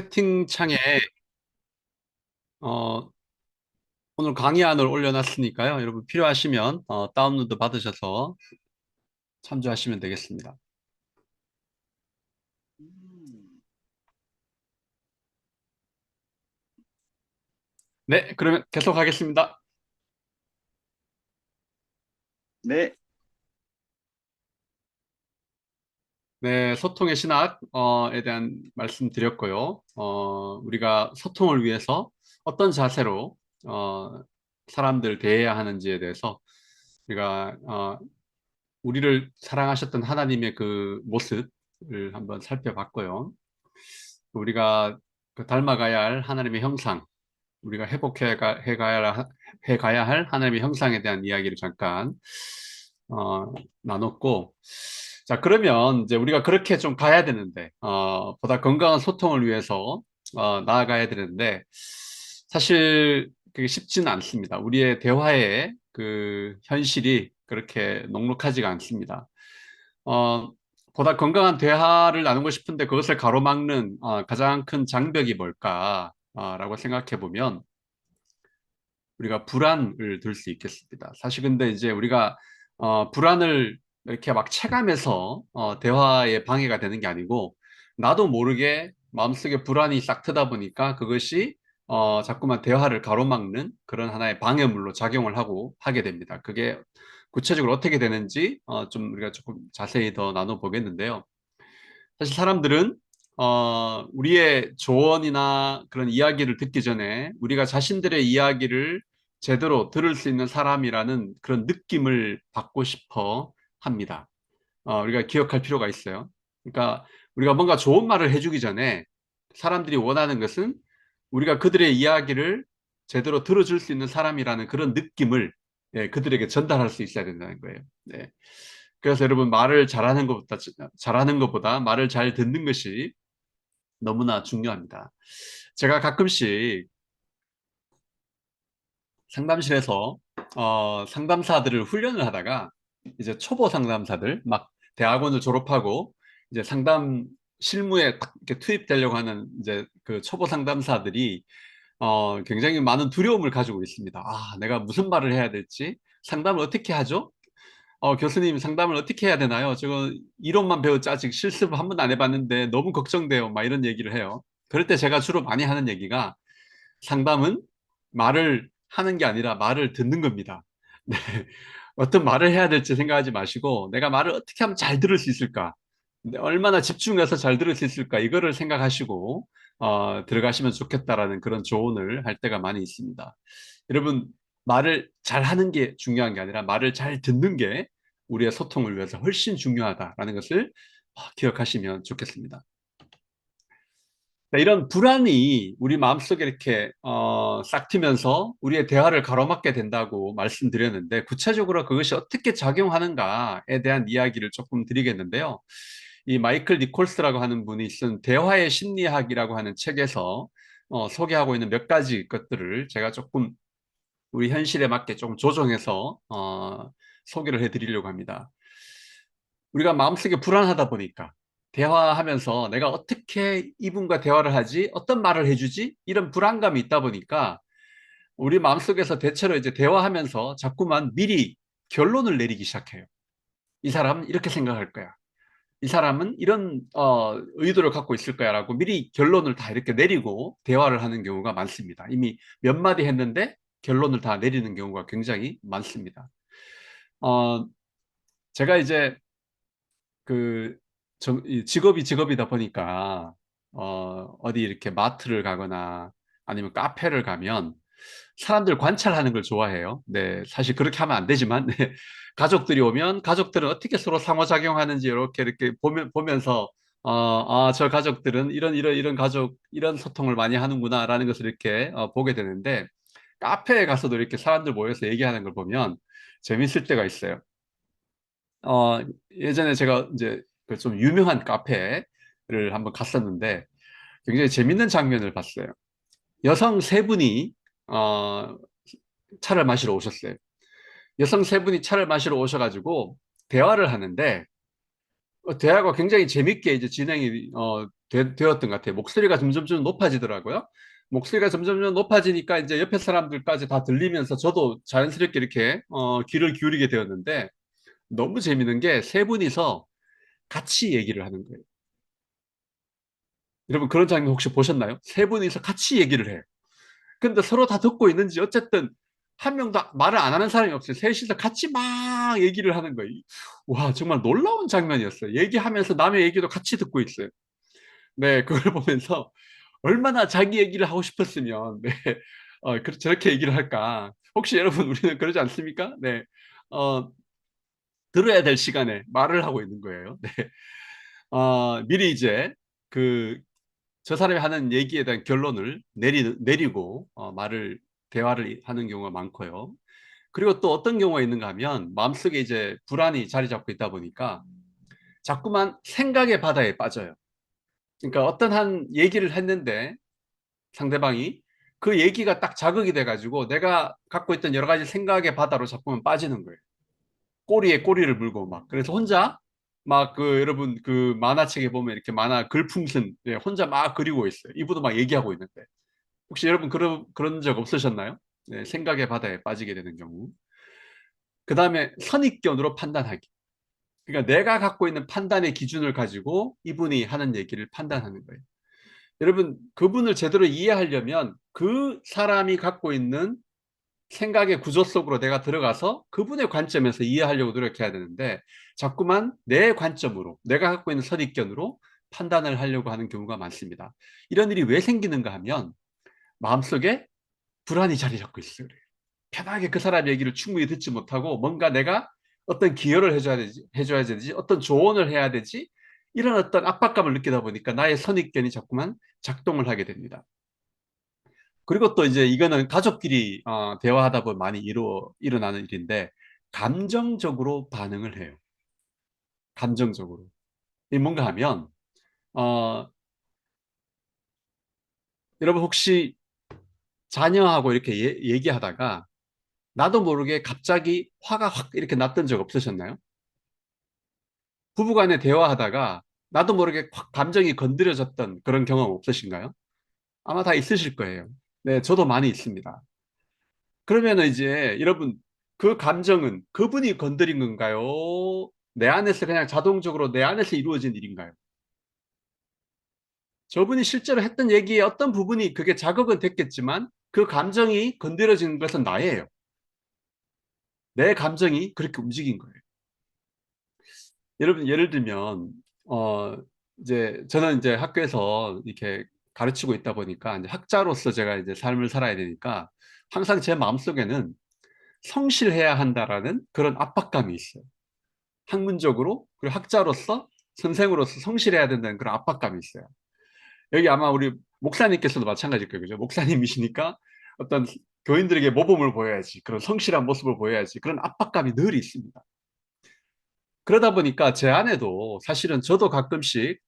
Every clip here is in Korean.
채팅창에 어, 오늘 강의안을 올려놨으니까요. 여러분 필요하시면 다운로드 받으셔서 참조하시면 되겠습니다. 네, 그러면 계속하겠습니다. 네, 네, 소통의 신학에 대한 말씀드렸고요. 우리가 소통을 위해서 어떤 자세로 사람들 대해야 하는지에 대해서 우리가 우리를 사랑하셨던 하나님의 그 모습을 한번 살펴봤고요. 우리가 그 닮아가야 할 하나님의 형상, 우리가 해가야 할 하나님의 형상에 대한 이야기를 잠깐 나눴고, 자, 그러면 이제 우리가 그렇게 좀 가야 되는데, 보다 건강한 소통을 위해서 나아가야 되는데, 사실 그게 쉽지는 않습니다. 우리의 대화의 그 현실이 그렇게 녹록하지가 않습니다. 어, 보다 건강한 대화를 나누고 싶은데 그것을 가로막는 가장 큰 장벽이 뭘까라고 생각해 보면 우리가 불안을 들 수 있겠습니다. 사실 근데 이제 우리가 불안을 이렇게 막 체감해서 대화에 방해가 되는 게 아니고 나도 모르게 마음속에 불안이 싹 트다 보니까 그것이 자꾸만 대화를 가로막는 그런 하나의 방해물로 작용을 하게 됩니다. 그게 구체적으로 어떻게 되는지 좀 우리가 조금 자세히 더 나눠보겠는데요. 사실 사람들은 우리의 조언이나 그런 이야기를 듣기 전에 우리가 자신들의 이야기를 제대로 들을 수 있는 사람이라는 그런 느낌을 받고 싶어 합니다. 우리가 기억할 필요가 있어요. 그러니까 우리가 뭔가 좋은 말을 해주기 전에 사람들이 원하는 것은 우리가 그들의 이야기를 제대로 들어줄 수 있는 사람이라는 그런 느낌을 그들에게 전달할 수 있어야 된다는 거예요. 네. 그래서 여러분 잘하는 것보다 말을 잘 듣는 것이 너무나 중요합니다. 제가 가끔씩 상담실에서 상담사들을 훈련을 하다가 이제 초보 상담사들 막 대학원을 졸업하고 이제 상담 실무에 딱 이렇게 투입되려고 하는 이제 그 초보 상담사들이 굉장히 많은 두려움을 가지고 있습니다. 내가 무슨 말을 해야 될지 상담을 어떻게 하죠? 교수님 상담을 어떻게 해야 되나요? 저거 이론만 배웠지 아직 실습 한 번도 안 해봤는데 너무 걱정돼요. 막 이런 얘기를 해요. 그럴 때 제가 주로 많이 하는 얘기가 상담은 말을 하는 게 아니라 말을 듣는 겁니다. 네. 어떤 말을 해야 될지 생각하지 마시고 내가 말을 어떻게 하면 잘 들을 수 있을까? 얼마나 집중해서 잘 들을 수 있을까? 이거를 생각하시고 들어가시면 좋겠다라는 그런 조언을 할 때가 많이 있습니다. 여러분 말을 잘 하는 게 중요한 게 아니라 말을 잘 듣는 게 우리의 소통을 위해서 훨씬 중요하다라는 것을 기억하시면 좋겠습니다. 이런 불안이 우리 마음속에 이렇게 싹 트면서 우리의 대화를 가로막게 된다고 말씀드렸는데 구체적으로 그것이 어떻게 작용하는가에 대한 이야기를 조금 드리겠는데요. 이 마이클 니콜스라고 하는 분이 쓴 대화의 심리학이라고 하는 책에서 소개하고 있는 몇 가지 것들을 제가 조금 우리 현실에 맞게 좀 조정해서 소개를 해드리려고 합니다. 우리가 마음속에 불안하다 보니까 대화하면서 내가 어떻게 이분과 대화를 하지? 어떤 말을 해주지? 이런 불안감이 있다 보니까 우리 마음속에서 대체로 이제 대화하면서 자꾸만 미리 결론을 내리기 시작해요. 이 사람은 이렇게 생각할 거야. 이 사람은 이런 의도를 갖고 있을 거야라고 미리 결론을 다 이렇게 내리고 대화를 하는 경우가 많습니다. 이미 몇 마디 했는데 결론을 다 내리는 경우가 굉장히 많습니다. 어, 제가 이제 그 이 직업이 직업이다 보니까 어디 이렇게 마트를 가거나 아니면 카페를 가면 사람들 관찰하는 걸 좋아해요. 네, 사실 그렇게 하면 안 되지만 네, 가족들이 오면 가족들은 어떻게 서로 상호작용하는지 이렇게 보면서 저 가족들은 이런 가족 이런 소통을 많이 하는구나라는 것을 이렇게 보게 되는데 카페에 가서도 이렇게 사람들 모여서 얘기하는 걸 보면 재밌을 때가 있어요. 어, 예전에 제가 이제 그 좀 유명한 카페를 한번 갔었는데 굉장히 재밌는 장면을 봤어요. 여성 세 분이 어, 차를 마시러 오셨어요. 여성 세 분이 차를 마시러 오셔가지고 대화를 하는데 대화가 굉장히 재밌게 이제 진행이 되었던 것 같아요. 목소리가 점점점 높아지더라고요. 목소리가 점점점 높아지니까 이제 옆에 사람들까지 다 들리면서 저도 자연스럽게 이렇게 귀를 기울이게 되었는데 너무 재밌는 게 세 분이서 같이 얘기를 하는 거예요. 여러분 그런 장면 혹시 보셨나요? 세 분이서 같이 얘기를 해요. 근데 서로 다 듣고 있는지 어쨌든 한 명도 말을 안 하는 사람이 없어요. 셋이서 같이 막 얘기를 하는 거예요. 와, 정말 놀라운 장면이었어요. 얘기하면서 남의 얘기도 같이 듣고 있어요. 네, 그걸 보면서 얼마나 자기 얘기를 하고 싶었으면, 네, 저렇게 얘기를 할까. 혹시 여러분, 우리는 그러지 않습니까? 네, 어, 들어야 될 시간에 말을 하고 있는 거예요. 네, 미리 이제 그, 저 사람이 하는 얘기에 대한 결론을 내리고, 대화를 하는 경우가 많고요. 그리고 또 어떤 경우가 있는가 하면, 마음속에 이제 불안이 자리 잡고 있다 보니까, 자꾸만 생각의 바다에 빠져요. 그러니까 어떤 한 얘기를 했는데, 상대방이 그 얘기가 딱 자극이 돼가지고 내가 갖고 있던 여러 가지 생각의 바다로 자꾸만 빠지는 거예요. 꼬리에 꼬리를 물고 막. 그래서 혼자 막 그 여러분 그 만화책에 보면 이렇게 만화 글풍선 예, 혼자 막 그리고 있어요. 이분도 막 얘기하고 있는데. 혹시 여러분 그런 적 없으셨나요? 네, 생각의 바다에 빠지게 되는 경우. 그 다음에 선입견으로 판단하기. 그러니까 내가 갖고 있는 판단의 기준을 가지고 이분이 하는 얘기를 판단하는 거예요. 여러분, 그분을 제대로 이해하려면 그 사람이 갖고 있는 생각의 구조 속으로 내가 들어가서 그분의 관점에서 이해하려고 노력해야 되는데 자꾸만 내 관점으로 내가 갖고 있는 선입견으로 판단을 하려고 하는 경우가 많습니다. 이런 일이 왜 생기는가 하면 마음속에 불안이 자리 잡고 있어요. 편하게 그 사람 얘기를 충분히 듣지 못하고 뭔가 내가 어떤 기여를 해줘야 되지, 어떤 조언을 해야 되지, 이런 어떤 압박감을 느끼다 보니까 나의 선입견이 자꾸만 작동을 하게 됩니다. 그리고 또 이제 이거는 가족끼리 대화하다 보면 많이 일어나는 일인데 감정적으로 반응을 해요. 감정적으로. 이 뭔가 하면 어, 여러분 혹시 자녀하고 이렇게 얘기하다가 나도 모르게 갑자기 화가 확 이렇게 났던 적 없으셨나요? 부부간에 대화하다가 나도 모르게 확 감정이 건드려졌던 그런 경험 없으신가요? 아마 다 있으실 거예요. 네, 저도 많이 있습니다. 그러면은 이제 여러분 그 감정은 그분이 건드린 건가요? 내 안에서 그냥 자동적으로 내 안에서 이루어진 일인가요? 저분이 실제로 했던 얘기의 어떤 부분이 그게 자극은 됐겠지만 그 감정이 건드려진 것은 나예요. 내 감정이 그렇게 움직인 거예요. 여러분 예를 들면 어 이제 저는 이제 학교에서 이렇게 가르치고 있다 보니까 이제 학자로서 제가 이제 삶을 살아야 되니까 항상 제 마음속에는 성실해야 한다라는 그런 압박감이 있어요. 학문적으로 그리고 학자로서 선생으로서 성실해야 된다는 그런 압박감이 있어요. 여기 아마 우리 목사님께서도 마찬가지일 거예요. 그죠? 목사님이시니까 어떤 교인들에게 모범을 보여야지. 그런 성실한 모습을 보여야지. 그런 압박감이 늘 있습니다. 그러다 보니까 제 아내도 사실은 저도 가끔씩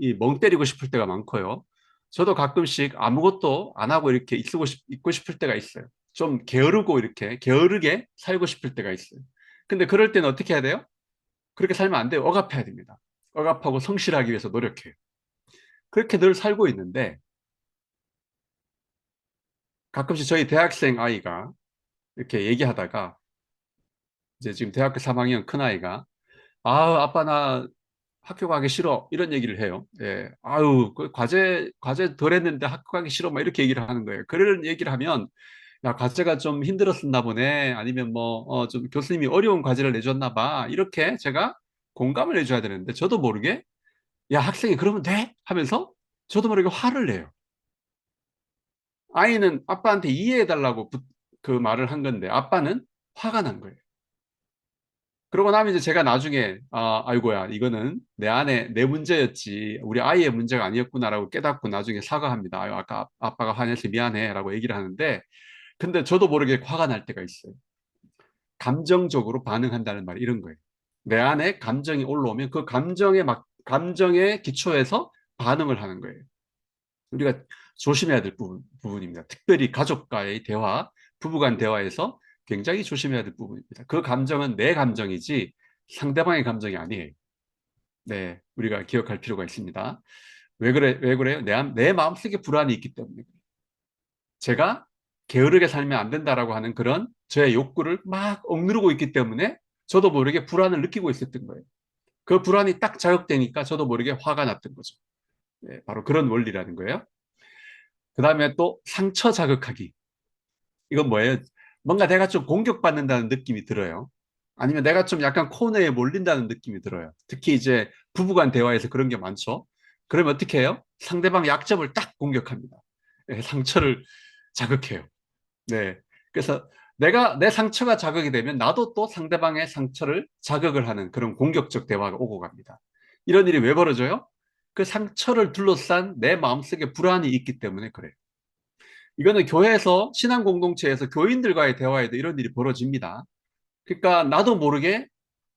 이 멍 때리고 싶을 때가 많고요. 저도 가끔씩 아무것도 안 하고 이렇게 있고 싶을 때가 있어요. 좀 게으르고 이렇게 게으르게 살고 싶을 때가 있어요. 근데 그럴 때는 어떻게 해야 돼요? 그렇게 살면 안 돼요. 억압해야 됩니다. 억압하고 성실하기 위해서 노력해요. 그렇게 늘 살고 있는데 가끔씩 저희 대학생 아이가 이렇게 얘기하다가 이제 지금 대학교 3학년 큰 아이가 아빠 나 학교 가기 싫어 이런 얘기를 해요. 예. 아유 그 과제 덜 했는데 학교 가기 싫어 막 이렇게 얘기를 하는 거예요. 그런 얘기를 하면 야 과제가 좀 힘들었었나 보네 아니면 뭐 좀 교수님이 어려운 과제를 내줬나 봐 이렇게 제가 공감을 해줘야 되는데 저도 모르게 야 학생이 그러면 돼? 하면서 저도 모르게 화를 내요. 아이는 아빠한테 이해해 달라고 그 말을 한 건데 아빠는 화가 난 거예요. 그러고 나면 이제 제가 나중에 아이고야 이거는 내 안에 내 문제였지 우리 아이의 문제가 아니었구나라고 깨닫고 나중에 사과합니다. 아유, 아까 아빠가 화내서 미안해라고 얘기를 하는데 근데 저도 모르게 화가 날 때가 있어요. 감정적으로 반응한다는 말이 이런 거예요. 내 안에 감정이 올라오면 그 감정의 기초에서 반응을 하는 거예요. 우리가 조심해야 될 부분입니다. 특별히 가족과의 대화, 부부간 대화에서 굉장히 조심해야 될 부분입니다. 그 감정은 내 감정이지 상대방의 감정이 아니에요. 네, 우리가 기억할 필요가 있습니다. 왜 그래, 왜 그래요? 내 마음속에 불안이 있기 때문에. 제가 게으르게 살면 안 된다라고 하는 그런 저의 욕구를 막 억누르고 있기 때문에 저도 모르게 불안을 느끼고 있었던 거예요. 그 불안이 딱 자극되니까 저도 모르게 화가 났던 거죠. 네, 바로 그런 원리라는 거예요. 그 다음에 또 상처 자극하기. 이건 뭐예요? 뭔가 내가 좀 공격받는다는 느낌이 들어요. 아니면 내가 좀 약간 코너에 몰린다는 느낌이 들어요. 특히 이제 부부간 대화에서 그런 게 많죠. 그러면 어떻게 해요? 상대방 약점을 딱 공격합니다. 네, 상처를 자극해요. 네. 그래서 내가 내 상처가 자극이 되면 나도 또 상대방의 상처를 자극을 하는 그런 공격적 대화가 오고 갑니다. 이런 일이 왜 벌어져요? 그 상처를 둘러싼 내 마음속에 불안이 있기 때문에 그래요. 이거는 교회에서 신앙 공동체에서 교인들과의 대화에도 이런 일이 벌어집니다. 그러니까 나도 모르게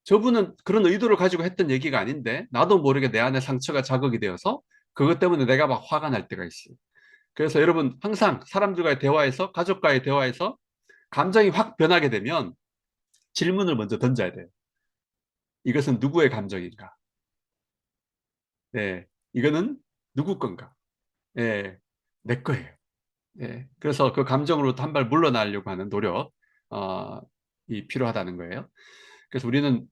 저분은 그런 의도를 가지고 했던 얘기가 아닌데 나도 모르게 내 안에 상처가 자극이 되어서 그것 때문에 내가 막 화가 날 때가 있어요. 그래서 여러분 항상 사람들과의 대화에서 가족과의 대화에서 감정이 확 변하게 되면 질문을 먼저 던져야 돼요. 이것은 누구의 감정인가? 네, 이거는 누구 건가? 네, 내 거예요. 네, 그래서 그 감정으로부터 한 발 물러나려고 하는 노력, 이 필요하다는 거예요. 그래서 우리는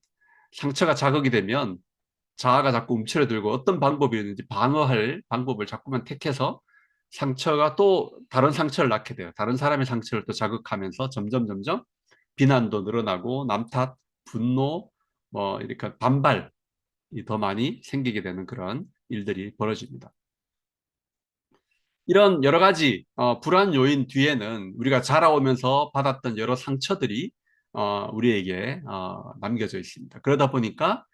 상처가 자극이 되면 자아가 자꾸 움츠러들고 어떤 방법이든지 방어할 방법을 자꾸만 택해서 상처가 또 다른 상처를 낳게 돼요. 다른 사람의 상처를 또 자극하면서 점점 비난도 늘어나고 남 탓, 분노, 뭐 이렇게 반발이 더 많이 생기게 되는 그런 일들이 벌어집니다. 이런 여러 가지 불안 요인 뒤에는 우리가 자라오면서 받았던 여러 상처들이 우리에게 남겨져 있습니다. 그러다 보니까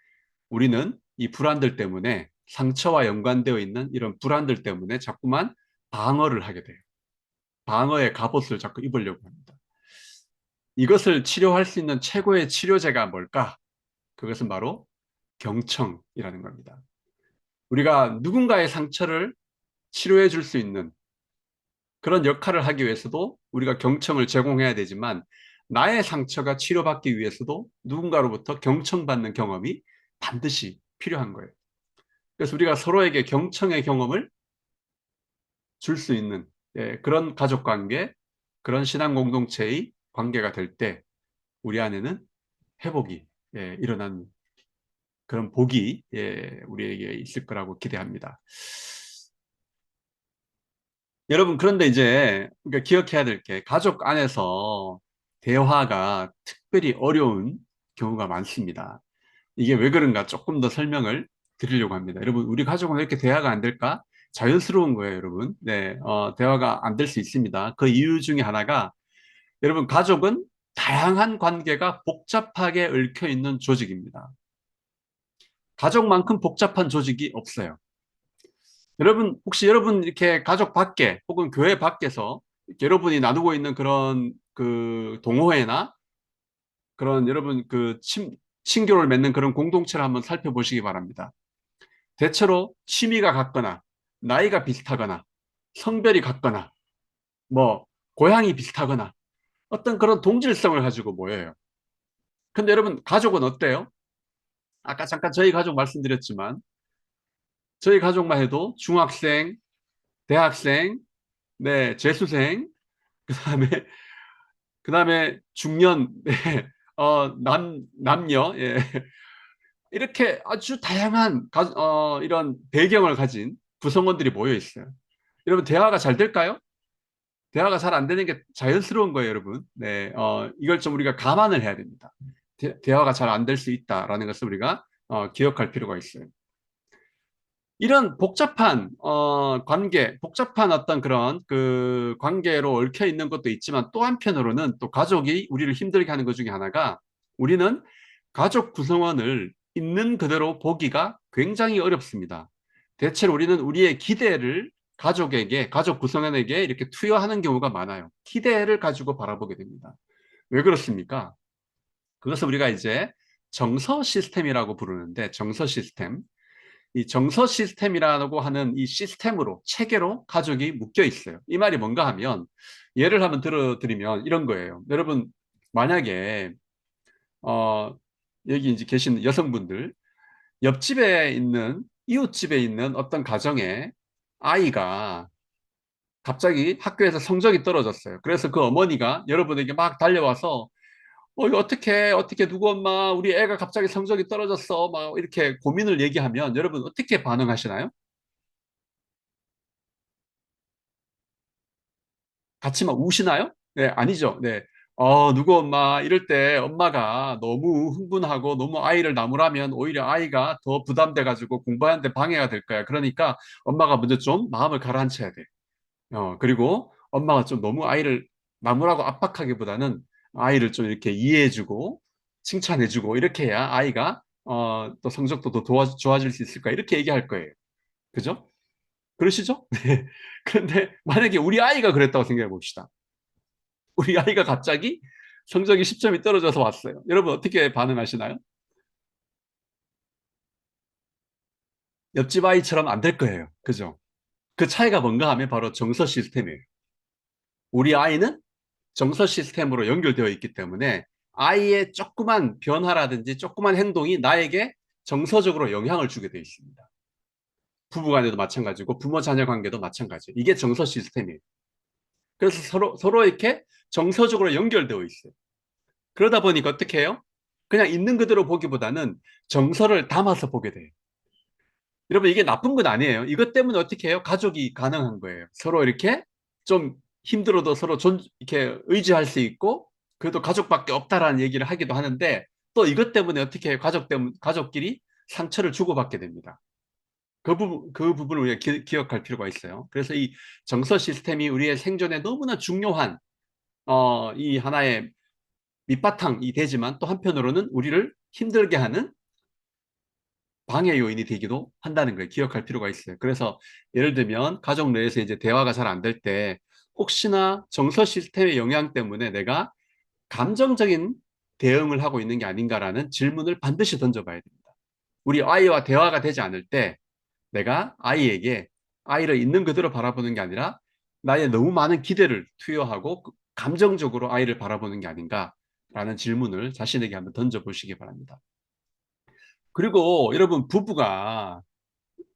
우리는 이 불안들 때문에 상처와 연관되어 있는 이런 불안들 때문에 자꾸만 방어를 하게 돼요. 방어의 갑옷을 자꾸 입으려고 합니다. 이것을 치료할 수 있는 최고의 치료제가 뭘까? 그것은 바로 경청이라는 겁니다. 우리가 누군가의 상처를 치료해 줄 수 있는 그런 역할을 하기 위해서도 우리가 경청을 제공해야 되지만 나의 상처가 치료받기 위해서도 누군가로부터 경청받는 경험이 반드시 필요한 거예요. 그래서 우리가 서로에게 경청의 경험을 줄 수 있는 그런 가족 관계, 그런 신앙 공동체의 관계가 될 때 우리 안에는 회복이 일어나는 그런 복이 우리에게 있을 거라고 기대합니다. 여러분, 그런데 이제 그러니까 기억해야 될 게 가족 안에서 대화가 특별히 어려운 경우가 많습니다. 이게 왜 그런가 조금 더 설명을 드리려고 합니다. 여러분, 우리 가족은 왜 이렇게 대화가 안 될까? 자연스러운 거예요, 여러분. 네, 대화가 안 될 수 있습니다. 그 이유 중에 하나가 여러분, 가족은 다양한 관계가 복잡하게 얽혀 있는 조직입니다. 가족만큼 복잡한 조직이 없어요. 여러분, 혹시 여러분 이렇게 가족 밖에 혹은 교회 밖에서 이렇게 여러분이 나누고 있는 그런 그 동호회나 그런 여러분 그 친교를 맺는 그런 공동체를 한번 살펴보시기 바랍니다. 대체로 취미가 같거나 나이가 비슷하거나 성별이 같거나 뭐 고향이 비슷하거나 어떤 그런 동질성을 가지고 모여요. 근데 여러분 가족은 어때요? 아까 잠깐 저희 가족 말씀드렸지만 저희 가족만 해도 중학생, 대학생, 네, 재수생, 그다음에 그다음에 중년, 네, 남녀, 예. 이렇게 아주 다양한 이런 배경을 가진 구성원들이 모여 있어요. 여러분 대화가 잘 될까요? 대화가 잘 안 되는 게 자연스러운 거예요, 여러분. 네, 이걸 좀 우리가 감안을 해야 됩니다. 대화가 잘 안 될 수 있다라는 것을 우리가 기억할 필요가 있어요. 이런 복잡한 관계, 복잡한 어떤 그런 그 관계로 얽혀 있는 것도 있지만 또 한편으로는 또 가족이 우리를 힘들게 하는 것 중에 하나가 우리는 가족 구성원을 있는 그대로 보기가 굉장히 어렵습니다. 대체로 우리는 우리의 기대를 가족에게, 가족 구성원에게 이렇게 투여하는 경우가 많아요. 기대를 가지고 바라보게 됩니다. 왜 그렇습니까? 그것을 우리가 이제 정서 시스템이라고 부르는데 정서 시스템. 이 정서 시스템이라고 하는 이 시스템으로 체계로 가족이 묶여 있어요. 이 말이 뭔가 하면 예를 한번 들어드리면 이런 거예요. 여러분 만약에 어, 여기 이제 계신 여성분들 옆집에 있는, 이웃집에 있는 어떤 가정에 아이가 갑자기 학교에서 성적이 떨어졌어요. 그래서 그 어머니가 여러분에게 막 달려와서 이거 어떻게 누구 엄마 우리 애가 갑자기 성적이 떨어졌어 막 이렇게 고민을 얘기하면 여러분 어떻게 반응하시나요? 같이 막 우시나요? 네, 아니죠. 네. 누구 엄마 이럴 때 엄마가 너무 흥분하고 너무 아이를 나무라면 오히려 아이가 더 부담돼 가지고 공부하는데 방해가 될 거야. 그러니까 엄마가 먼저 좀 마음을 가라앉혀야 돼. 그리고 엄마가 좀 너무 아이를 나무라고 압박하기보다는 아이를 좀 이렇게 이해해주고 칭찬해주고 이렇게 해야 아이가 또 성적도 더 좋아질 수 있을 거야. 이렇게 얘기할 거예요. 그죠? 그러시죠? 네. 그런데 만약에 우리 아이가 그랬다고 생각해 봅시다. 우리 아이가 갑자기 성적이 10점이 떨어져서 왔어요. 여러분 어떻게 반응하시나요? 옆집 아이처럼 안 될 거예요. 그죠? 그 차이가 뭔가 하면 바로 정서 시스템이에요. 우리 아이는 정서 시스템으로 연결되어 있기 때문에 아이의 조그만 변화라든지 조그만 행동이 나에게 정서적으로 영향을 주게 되어 있습니다. 부부 간에도 마찬가지고 부모 자녀 관계도 마찬가지예요. 이게 정서 시스템이에요. 그래서 서로 이렇게 정서적으로 연결되어 있어요. 그러다 보니까 어떻게 해요? 그냥 있는 그대로 보기보다는 정서를 담아서 보게 돼요. 여러분 이게 나쁜 건 아니에요. 이것 때문에 어떻게 해요? 가족이 가능한 거예요. 서로 이렇게 좀 힘들어도 서로 이렇게 의지할 수 있고 그래도 가족밖에 없다라는 얘기를 하기도 하는데 또 이것 때문에 어떻게 해요? 가족끼리 상처를 주고받게 됩니다. 그 부분을 우리가 기억할 필요가 있어요. 그래서 이 정서 시스템이 우리의 생존에 너무나 중요한 이 하나의 밑바탕이 되지만 또 한편으로는 우리를 힘들게 하는 방해 요인이 되기도 한다는 걸 기억할 필요가 있어요. 그래서 예를 들면 가족 내에서 이제 대화가 잘 안 될 때 혹시나 정서 시스템의 영향 때문에 내가 감정적인 대응을 하고 있는 게 아닌가라는 질문을 반드시 던져봐야 됩니다. 우리 아이와 대화가 되지 않을 때 내가 아이에게 아이를 있는 그대로 바라보는 게 아니라 나의 너무 많은 기대를 투여하고 감정적으로 아이를 바라보는 게 아닌가라는 질문을 자신에게 한번 던져보시기 바랍니다. 그리고 여러분 부부가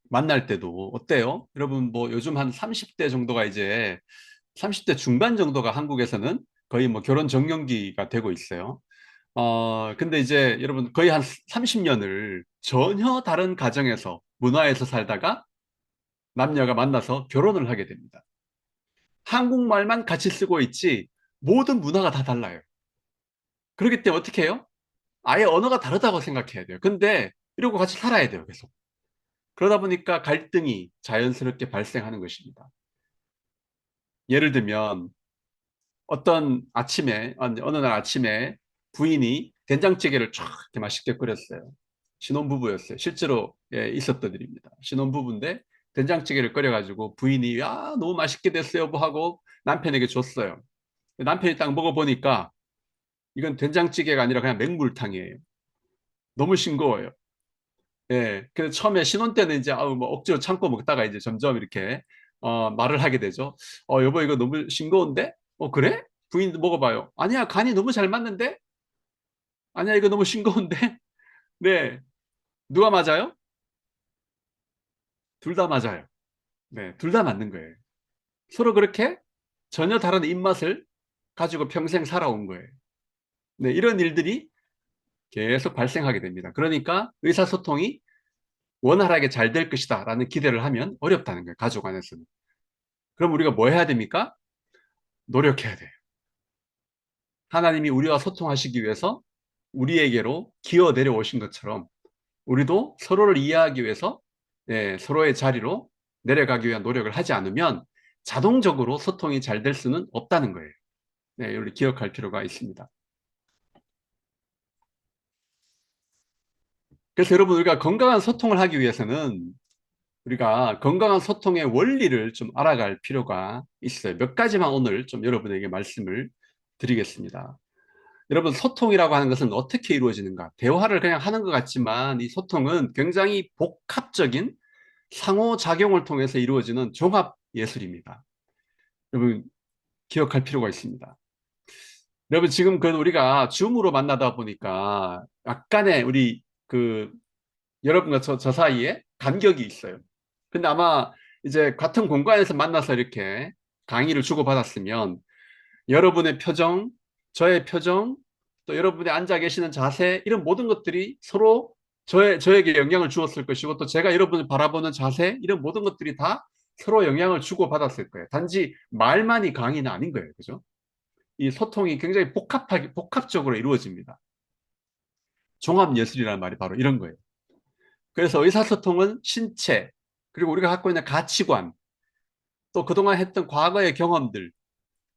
만날 때도 어때요? 여러분 뭐 요즘 한 30대 정도가 이제 30대 중반 정도가 한국에서는 거의 뭐 결혼 정년기가 되고 있어요. 근데 이제 여러분 거의 한 30년을 전혀 다른 가정에서 문화에서 살다가 남녀가 만나서 결혼을 하게 됩니다. 한국말만 같이 쓰고 있지 모든 문화가 다 달라요. 그렇기 때문에 어떻게 해요? 아예 언어가 다르다고 생각해야 돼요. 근데 이러고 같이 살아야 돼요, 계속. 그러다 보니까 갈등이 자연스럽게 발생하는 것입니다. 예를 들면 어떤 아침에 어느 날 아침에 부인이 된장찌개를 쫙 이렇게 맛있게 끓였어요. 신혼부부였어요. 실제로 예, 있었던 일입니다. 신혼부부인데 된장찌개를 끓여가지고 부인이 야 너무 맛있게 됐어요 뭐 하고 남편에게 줬어요. 남편이 딱 먹어보니까 이건 된장찌개가 아니라 그냥 맹물탕이에요. 너무 싱거워요. 예. 그래서 처음에 신혼 때는 이제 아우 뭐 억지로 참고 먹다가 이제 점점 이렇게 말을 하게 되죠. 여보 이거 너무 싱거운데? 그래? 부인도 먹어봐요. 아니야 간이 너무 잘 맞는데? 아니야 이거 너무 싱거운데? 네. 누가 맞아요? 둘 다 맞아요. 네. 둘 다 맞는 거예요. 서로 그렇게 전혀 다른 입맛을 가지고 평생 살아온 거예요. 네. 이런 일들이 계속 발생하게 됩니다. 그러니까 의사소통이 원활하게 잘 될 것이다 라는 기대를 하면 어렵다는 거예요. 가족 안에서는. 그럼 우리가 뭐 해야 됩니까? 노력해야 돼요. 하나님이 우리와 소통하시기 위해서 우리에게로 기어 내려오신 것처럼 우리도 서로를 이해하기 위해서 예, 서로의 자리로 내려가기 위한 노력을 하지 않으면 자동적으로 소통이 잘 될 수는 없다는 거예요. 네, 우리 기억할 필요가 있습니다. 그래서 여러분 우리가 건강한 소통을 하기 위해서는 우리가 건강한 소통의 원리를 좀 알아갈 필요가 있어요. 몇 가지만 오늘 좀 여러분에게 말씀을 드리겠습니다. 여러분 소통이라고 하는 것은 어떻게 이루어지는가? 대화를 그냥 하는 것 같지만 이 소통은 굉장히 복합적인 상호작용을 통해서 이루어지는 종합 예술입니다. 여러분 기억할 필요가 있습니다. 여러분 지금 그 우리가 줌으로 만나다 보니까 약간의 우리 그 여러분과 저 사이에 간격이 있어요. 근데 아마 이제 같은 공간에서 만나서 이렇게 강의를 주고받았으면 여러분의 표정, 저의 표정, 또 여러분이 앉아 계시는 자세, 이런 모든 것들이 서로 저에게 영향을 주었을 것이고, 또 제가 여러분을 바라보는 자세, 이런 모든 것들이 다 서로 영향을 주고받았을 거예요. 단지 말만이 강의는 아닌 거예요. 그죠? 이 소통이 굉장히 복합적으로 이루어집니다. 종합예술이라는 말이 바로 이런 거예요. 그래서 의사소통은 신체, 그리고 우리가 갖고 있는 가치관, 또 그동안 했던 과거의 경험들,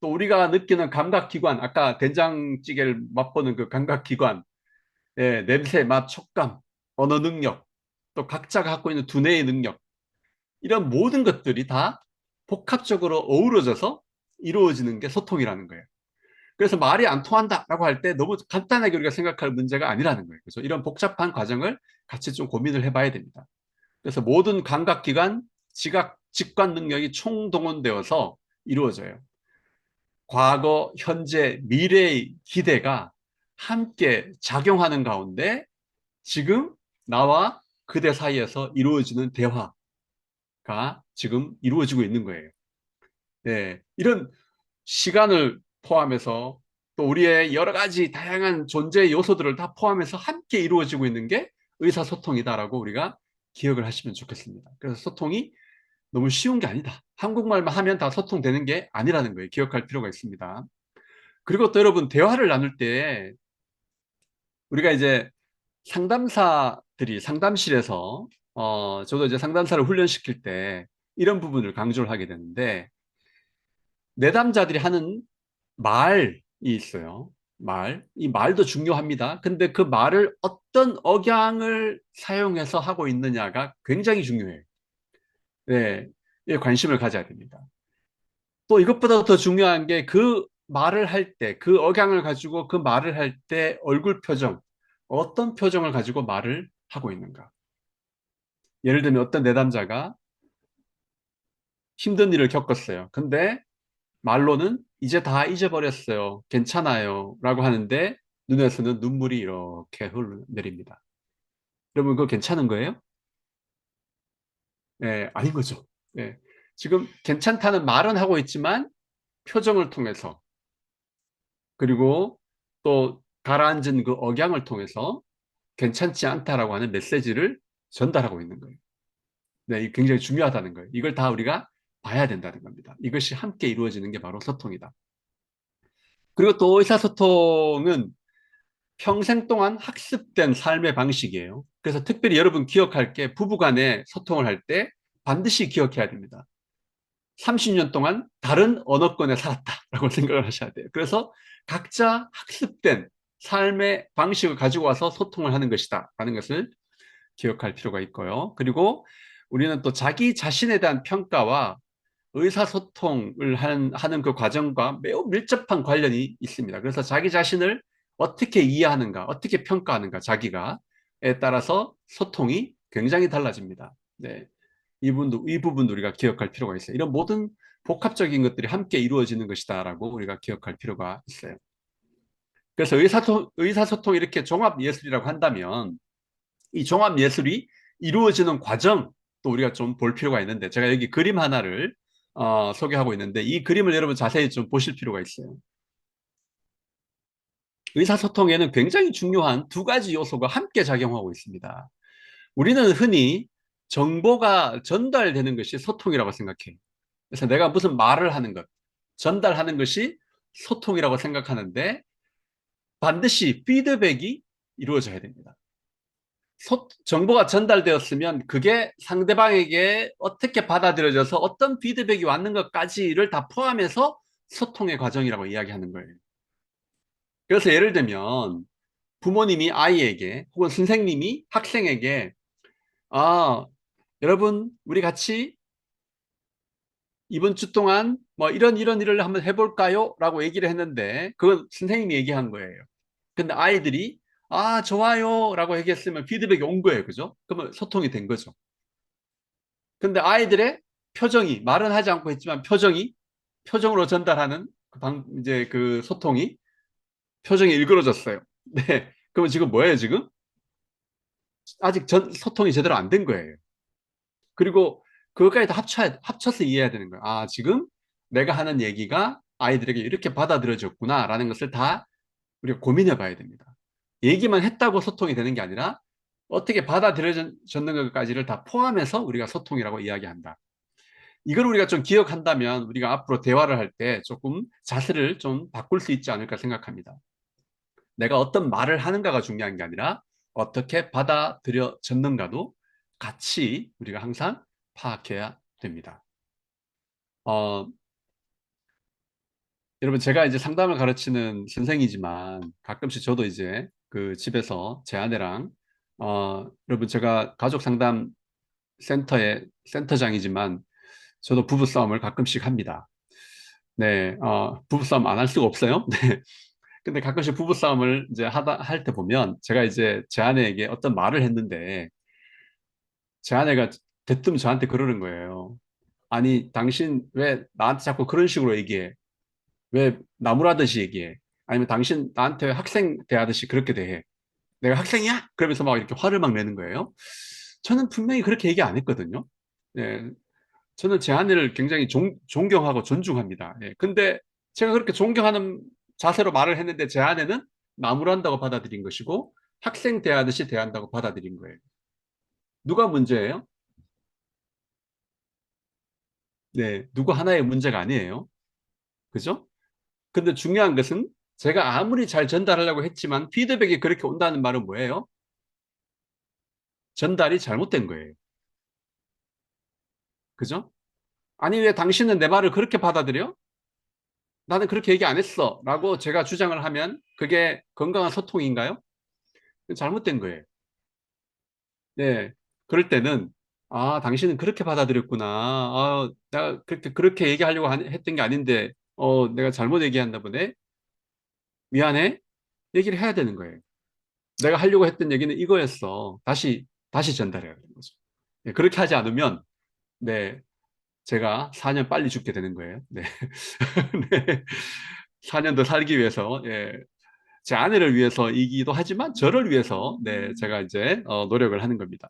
또 우리가 느끼는 감각기관, 아까 된장찌개를 맛보는 그 감각기관, 예, 냄새, 맛, 촉감, 언어 능력, 또 각자가 갖고 있는 두뇌의 능력, 이런 모든 것들이 다 복합적으로 어우러져서 이루어지는 게 소통이라는 거예요. 그래서 말이 안 통한다라고 할 때 너무 간단하게 우리가 생각할 문제가 아니라는 거예요. 그래서 이런 복잡한 과정을 같이 좀 고민을 해봐야 됩니다. 그래서 모든 감각기관, 지각, 직관 능력이 총동원되어서 이루어져요. 과거, 현재, 미래의 기대가 함께 작용하는 가운데 지금 나와 그대 사이에서 이루어지는 대화가 지금 이루어지고 있는 거예요. 네, 이런 시간을 포함해서 또 우리의 여러 가지 다양한 존재의 요소들을 다 포함해서 함께 이루어지고 있는 게 의사소통이다라고 우리가 기억을 하시면 좋겠습니다. 그래서 소통이 너무 쉬운 게 아니다. 한국말만 하면 다 소통되는 게 아니라는 거예요. 기억할 필요가 있습니다. 그리고 또 여러분, 대화를 나눌 때 우리가 이제 상담사들이 상담실에서 저도 이제 상담사를 훈련시킬 때 이런 부분을 강조를 하게 되는데, 내담자들이 하는 말이 있어요. 이 말도 중요합니다. 근데 그 말을 어떤 억양을 사용해서 하고 있느냐가 굉장히 중요해요. 네, 에 관심을 가져야 됩니다. 또 이것보다 더 중요한 게 그 말을 할 때, 그 억양을 가지고 그 말을 할 때 얼굴 표정, 어떤 표정을 가지고 말을 하고 있는가. 예를 들면 어떤 내담자가 힘든 일을 겪었어요. 근데 말로는 이제 다 잊어버렸어요. 괜찮아요. 라고 하는데 눈에서는 눈물이 이렇게 흘러내립니다. 여러분, 그거 괜찮은 거예요? 네, 아닌 거죠. 네. 지금 괜찮다는 말은 하고 있지만 표정을 통해서, 그리고 또 가라앉은 그 억양을 통해서 괜찮지 않다라고 하는 메시지를 전달하고 있는 거예요. 네, 이게 굉장히 중요하다는 거예요. 이걸 다 우리가 봐야 된다는 겁니다. 이것이 함께 이루어지는 게 바로 소통이다. 그리고 또 의사소통은 평생 동안 학습된 삶의 방식이에요. 그래서 특별히 여러분 기억할 게, 부부간에 소통을 할 때 반드시 기억해야 됩니다. 30년 동안 다른 언어권에 살았다라고 생각을 하셔야 돼요. 그래서 각자 학습된 삶의 방식을 가지고 와서 소통을 하는 것이다 라는 것을 기억할 필요가 있고요. 그리고 우리는 또 자기 자신에 대한 평가와 의사소통을 하는 그 과정과 매우 밀접한 관련이 있습니다. 그래서 자기 자신을 어떻게 이해하는가, 어떻게 평가하는가, 자기가에 따라서 소통이 굉장히 달라집니다. 네. 이 부분도 우리가 기억할 필요가 있어요. 이런 모든 복합적인 것들이 함께 이루어지는 것이다라고 우리가 기억할 필요가 있어요. 그래서 의사소통 이렇게 종합예술이라고 한다면 이 종합예술이 이루어지는 과정, 또 우리가 좀 볼 필요가 있는데, 제가 여기 그림 하나를 소개하고 있는데 이 그림을 여러분 자세히 좀 보실 필요가 있어요. 의사소통에는 굉장히 중요한 두 가지 요소가 함께 작용하고 있습니다. 우리는 흔히 정보가 전달되는 것이 소통이라고 생각해요. 그래서 내가 무슨 말을 하는 것, 전달하는 것이 소통이라고 생각하는데 반드시 피드백이 이루어져야 됩니다. 정보가 전달되었으면 그게 상대방에게 어떻게 받아들여져서 어떤 피드백이 왔는 것까지를 다 포함해서 소통의 과정이라고 이야기하는 거예요. 그래서 예를 들면 부모님이 아이에게 혹은 선생님이 학생에게 아, 여러분 우리 같이 이번 주 동안 뭐 이런 일을 한번 해볼까요? 라고 얘기를 했는데 그건 선생님이 얘기한 거예요. 근데 아이들이 아, 좋아요 라고 얘기했으면 피드백이 온 거예요. 그죠? 그러면 소통이 된 거죠. 근데 아이들의 표정이, 말은 하지 않고 있지만 표정으로 전달하는 이제 그 소통이 표정이 일그러졌어요. 네. 그러면 지금 뭐예요, 지금? 아직 소통이 제대로 안 된 거예요. 그리고 그것까지 다 합쳐서 이해해야 되는 거예요. 아, 지금 내가 하는 얘기가 아이들에게 이렇게 받아들여졌구나라는 것을 다 우리가 고민해 봐야 됩니다. 얘기만 했다고 소통이 되는 게 아니라 어떻게 받아들여졌는 것까지를 다 포함해서 우리가 소통이라고 이야기한다. 이걸 우리가 좀 기억한다면 우리가 앞으로 대화를 할 때 조금 자세를 좀 바꿀 수 있지 않을까 생각합니다. 내가 어떤 말을 하는가가 중요한 게 아니라 어떻게 받아들여졌는가도 같이 우리가 항상 파악해야 됩니다. 어, 여러분, 제가 이제 상담을 가르치는 선생이지만 가끔씩 저도 이제 그 집에서 제 아내랑 여러분, 제가 가족 상담 센터의 센터장이지만 저도 부부싸움을 가끔씩 합니다. 네, 부부싸움 안 할 수가 없어요. 네. 근데 가끔씩 부부싸움을 이제 할 때 보면 제가 이제 제 아내에게 어떤 말을 했는데 제 아내가 대뜸 저한테 그러는 거예요. 아니, 당신 왜 나한테 자꾸 그런 식으로 얘기해? 왜 나무라듯이 얘기해? 아니면 당신 나한테 학생 대하듯이 그렇게 대해? 내가 학생이야? 그러면서 막 이렇게 화를 막 내는 거예요. 저는 분명히 그렇게 얘기 안 했거든요. 네, 저는 제 아내를 굉장히 존경하고 존중합니다. 예, 근데 제가 그렇게 존경하는 자세로 말을 했는데 제 아내는 나무란다고 받아들인 것이고 학생 대하듯이 대한다고 받아들인 거예요. 누가 문제예요? 네, 누구 하나의 문제가 아니에요. 그죠? 근데 중요한 것은 제가 아무리 잘 전달하려고 했지만 피드백이 그렇게 온다는 말은 뭐예요? 전달이 잘못된 거예요. 그죠? 아니, 왜 당신은 내 말을 그렇게 받아들여? 나는 그렇게 얘기 안 했어. 라고 제가 주장을 하면 그게 건강한 소통인가요? 잘못된 거예요. 네. 그럴 때는, 아, 당신은 그렇게 받아들였구나. 내가 그렇게 얘기하려고 했던 게 아닌데, 내가 잘못 얘기했나 보네. 미안해. 얘기를 해야 되는 거예요. 내가 하려고 했던 얘기는 이거였어. 다시 전달해야 되는 거죠. 네, 그렇게 하지 않으면, 네, 제가 4년 빨리 죽게 되는 거예요. 네. 네. 4년 더 살기 위해서, 예, 제 아내를 위해서이기도 하지만 저를 위해서, 네, 제가 이제, 노력을 하는 겁니다.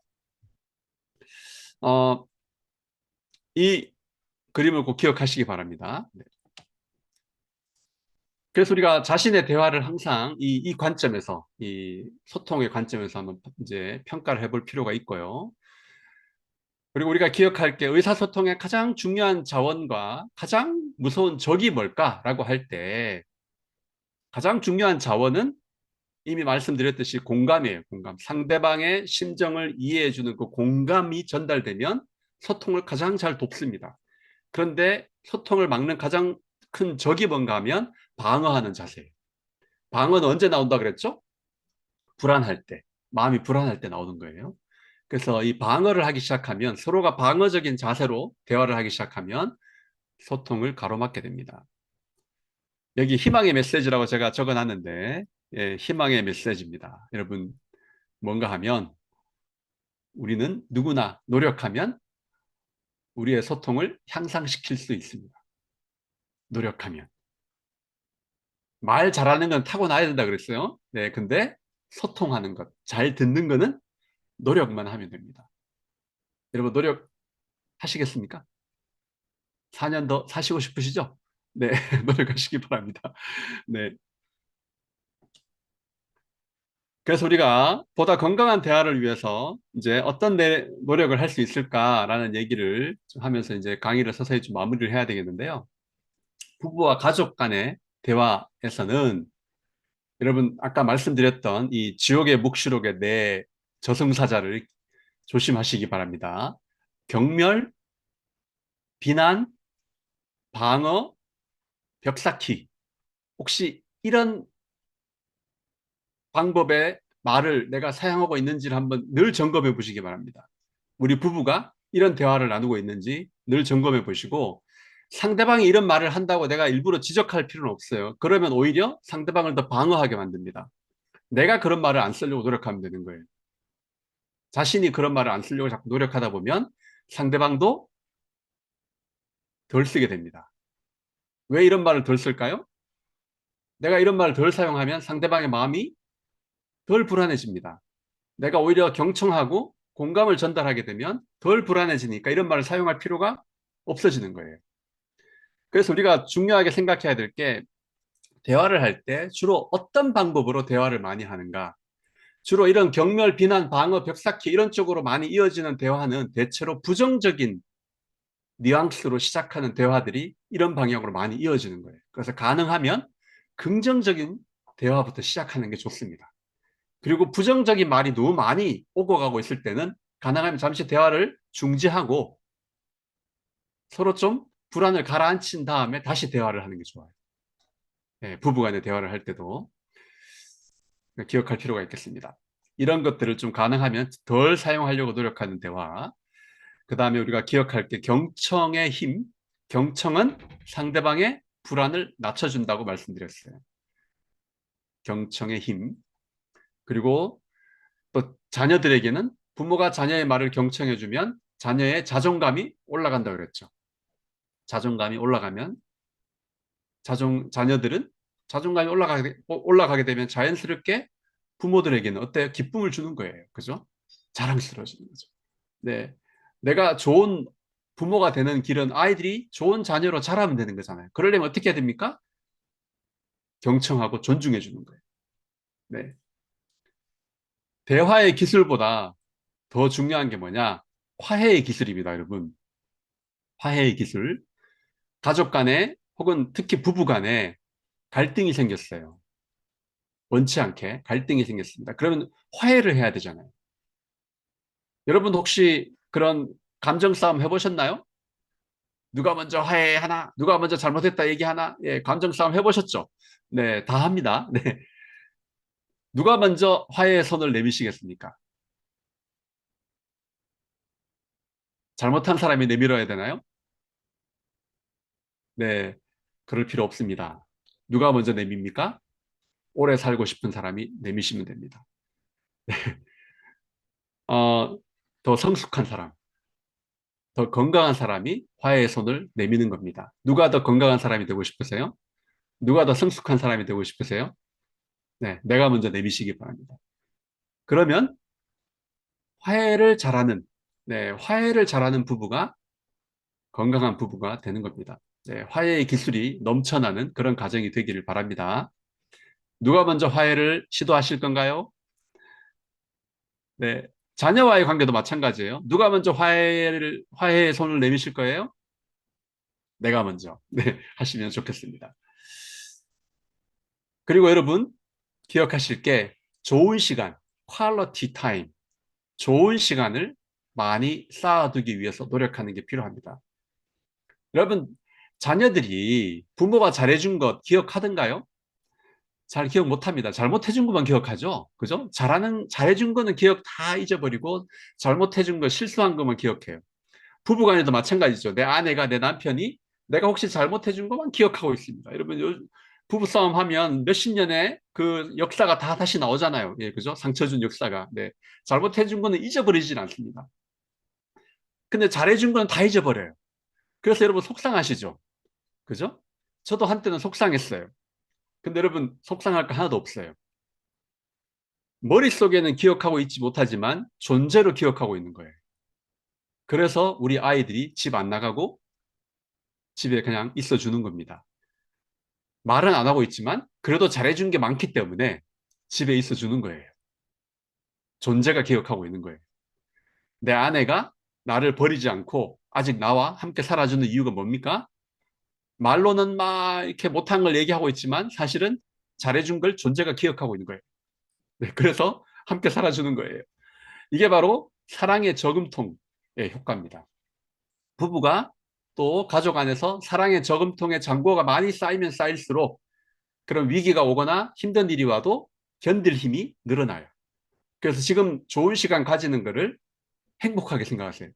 어, 이 그림을 꼭 기억하시기 바랍니다. 네. 그래서 우리가 자신의 대화를 항상 이 관점에서, 이 소통의 관점에서 한번 이제 평가를 해볼 필요가 있고요. 그리고 우리가 기억할 게 의사소통의 가장 중요한 자원과 가장 무서운 적이 뭘까라고 할 때 가장 중요한 자원은 이미 말씀드렸듯이 공감이에요. 공감. 상대방의 심정을 이해해주는 그 공감이 전달되면 소통을 가장 잘 돕습니다. 그런데 소통을 막는 가장 큰 적이 뭔가 하면 방어하는 자세예요. 방어는 언제 나온다 그랬죠? 불안할 때, 마음이 불안할 때 나오는 거예요. 그래서 이 방어를 하기 시작하면 서로가 방어적인 자세로 대화를 하기 시작하면 소통을 가로막게 됩니다. 여기 희망의 메시지라고 제가 적어놨는데, 예, 희망의 메시지입니다. 여러분, 뭔가 하면 우리는 누구나 노력하면 우리의 소통을 향상시킬 수 있습니다. 노력하면. 말 잘하는 건 타고나야 된다 그랬어요. 네, 근데 소통하는 것, 잘 듣는 거는 노력만 하면 됩니다. 여러분, 노력하시겠습니까? 4년 더 사시고 싶으시죠? 네, 노력하시기 바랍니다. 네. 그래서 우리가 보다 건강한 대화를 위해서 이제 어떤 노력을 할 수 있을까라는 얘기를 좀 하면서 이제 강의를 서서히 좀 마무리를 해야 되겠는데요. 부부와 가족 간의 대화에서는 여러분 아까 말씀드렸던 이 지옥의 묵시록의 네 저승사자를 조심하시기 바랍니다. 경멸, 비난, 방어, 벽쌓기. 혹시 이런 방법의 말을 내가 사용하고 있는지를 한번 늘 점검해 보시기 바랍니다. 우리 부부가 이런 대화를 나누고 있는지 늘 점검해 보시고 상대방이 이런 말을 한다고 내가 일부러 지적할 필요는 없어요. 그러면 오히려 상대방을 더 방어하게 만듭니다. 내가 그런 말을 안 쓰려고 노력하면 되는 거예요. 자신이 그런 말을 안 쓰려고 자꾸 노력하다 보면 상대방도 덜 쓰게 됩니다. 왜 이런 말을 덜 쓸까요? 내가 이런 말을 덜 사용하면 상대방의 마음이 덜 불안해집니다. 내가 오히려 경청하고 공감을 전달하게 되면 덜 불안해지니까 이런 말을 사용할 필요가 없어지는 거예요. 그래서 우리가 중요하게 생각해야 될 게 대화를 할 때 주로 어떤 방법으로 대화를 많이 하는가. 주로 이런 경멸, 비난, 방어, 벽쌓기 이런 쪽으로 많이 이어지는 대화는 대체로 부정적인 뉘앙스로 시작하는 대화들이 이런 방향으로 많이 이어지는 거예요. 그래서 가능하면 긍정적인 대화부터 시작하는 게 좋습니다. 그리고 부정적인 말이 너무 많이 오고 가고 있을 때는 가능하면 잠시 대화를 중지하고 서로 좀 불안을 가라앉힌 다음에 다시 대화를 하는 게 좋아요. 예, 부부간의 대화를 할 때도 기억할 필요가 있겠습니다. 이런 것들을 좀 가능하면 덜 사용하려고 노력하는 대화. 그 다음에 우리가 기억할 게 경청의 힘. 경청은 상대방의 불안을 낮춰준다고 말씀드렸어요. 경청의 힘. 그리고 또 자녀들에게는 부모가 자녀의 말을 경청해주면 자녀의 자존감이 올라간다고 그랬죠. 자존감이 올라가면 자녀들은 자존감이 올라가게 되면 자연스럽게 부모들에게는 어때요? 기쁨을 주는 거예요. 그죠? 자랑스러워지는 거죠. 네. 내가 좋은 부모가 되는 길은 아이들이 좋은 자녀로 자라면 되는 거잖아요. 그러려면 어떻게 해야 됩니까? 경청하고 존중해 주는 거예요. 네. 대화의 기술보다 더 중요한 게 뭐냐? 화해의 기술입니다, 여러분. 화해의 기술. 가족 간에 혹은 특히 부부 간에 갈등이 생겼어요. 원치 않게 갈등이 생겼습니다. 그러면 화해를 해야 되잖아요. 여러분 혹시 그런 감정 싸움 해보셨나요? 누가 먼저 화해하나? 누가 먼저 잘못했다 얘기하나? 예, 감정 싸움 해보셨죠? 네, 다 합니다. 네. 누가 먼저 화해의 손을 내미시겠습니까? 잘못한 사람이 내밀어야 되나요? 네, 그럴 필요 없습니다. 누가 먼저 내밉니까? 오래 살고 싶은 사람이 내미시면 됩니다. 어, 더 성숙한 사람, 더 건강한 사람이 화해의 손을 내미는 겁니다. 누가 더 건강한 사람이 되고 싶으세요? 누가 더 성숙한 사람이 되고 싶으세요? 네, 내가 먼저 내미시기 바랍니다. 그러면 화해를 잘하는, 네, 화해를 잘하는 부부가 건강한 부부가 되는 겁니다. 네, 화해의 기술이 넘쳐나는 그런 가정이 되기를 바랍니다. 누가 먼저 화해를 시도하실 건가요? 네, 자녀와의 관계도 마찬가지예요. 누가 먼저 화해의 손을 내미실 거예요? 내가 먼저. 네, 하시면 좋겠습니다. 그리고 여러분, 기억하실 게 좋은 시간, 퀄리티 타임, 좋은 시간을 많이 쌓아두기 위해서 노력하는 게 필요합니다. 여러분, 자녀들이 부모가 잘해준 것 기억하던가요? 잘 기억 못 합니다. 잘못해준 것만 기억하죠. 그죠? 잘해준 거는 기억 다 잊어버리고 잘못해준 거, 실수한 것만 기억해요. 부부간에도 마찬가지죠. 내 아내가, 내 남편이 내가 혹시 잘못해준 것만 기억하고 있습니다. 여러분, 부부싸움 하면 몇십 년의 그 역사가 다 다시 나오잖아요. 예, 그죠? 상처 준 역사가. 네. 잘못해준 거는 잊어버리진 않습니다. 근데 잘해준 거는 다 잊어버려요. 그래서 여러분 속상하시죠? 그죠? 저도 한때는 속상했어요. 근데 여러분 속상할 거 하나도 없어요. 머릿속에는 기억하고 있지 못하지만 존재로 기억하고 있는 거예요. 그래서 우리 아이들이 집 안 나가고 집에 그냥 있어 주는 겁니다. 말은 안 하고 있지만 그래도 잘해준 게 많기 때문에 집에 있어 주는 거예요. 존재가 기억하고 있는 거예요. 내 아내가 나를 버리지 않고 아직 나와 함께 살아주는 이유가 뭡니까? 말로는 막 이렇게 못한 걸 얘기하고 있지만 사실은 잘해준 걸 존재가 기억하고 있는 거예요. 네, 그래서 함께 살아주는 거예요. 이게 바로 사랑의 저금통의 효과입니다. 부부가 또 가족 안에서 사랑의 저금통에 잔고가 많이 쌓이면 쌓일수록 그런 위기가 오거나 힘든 일이 와도 견딜 힘이 늘어나요. 그래서 지금 좋은 시간 가지는 거를 행복하게 생각하세요.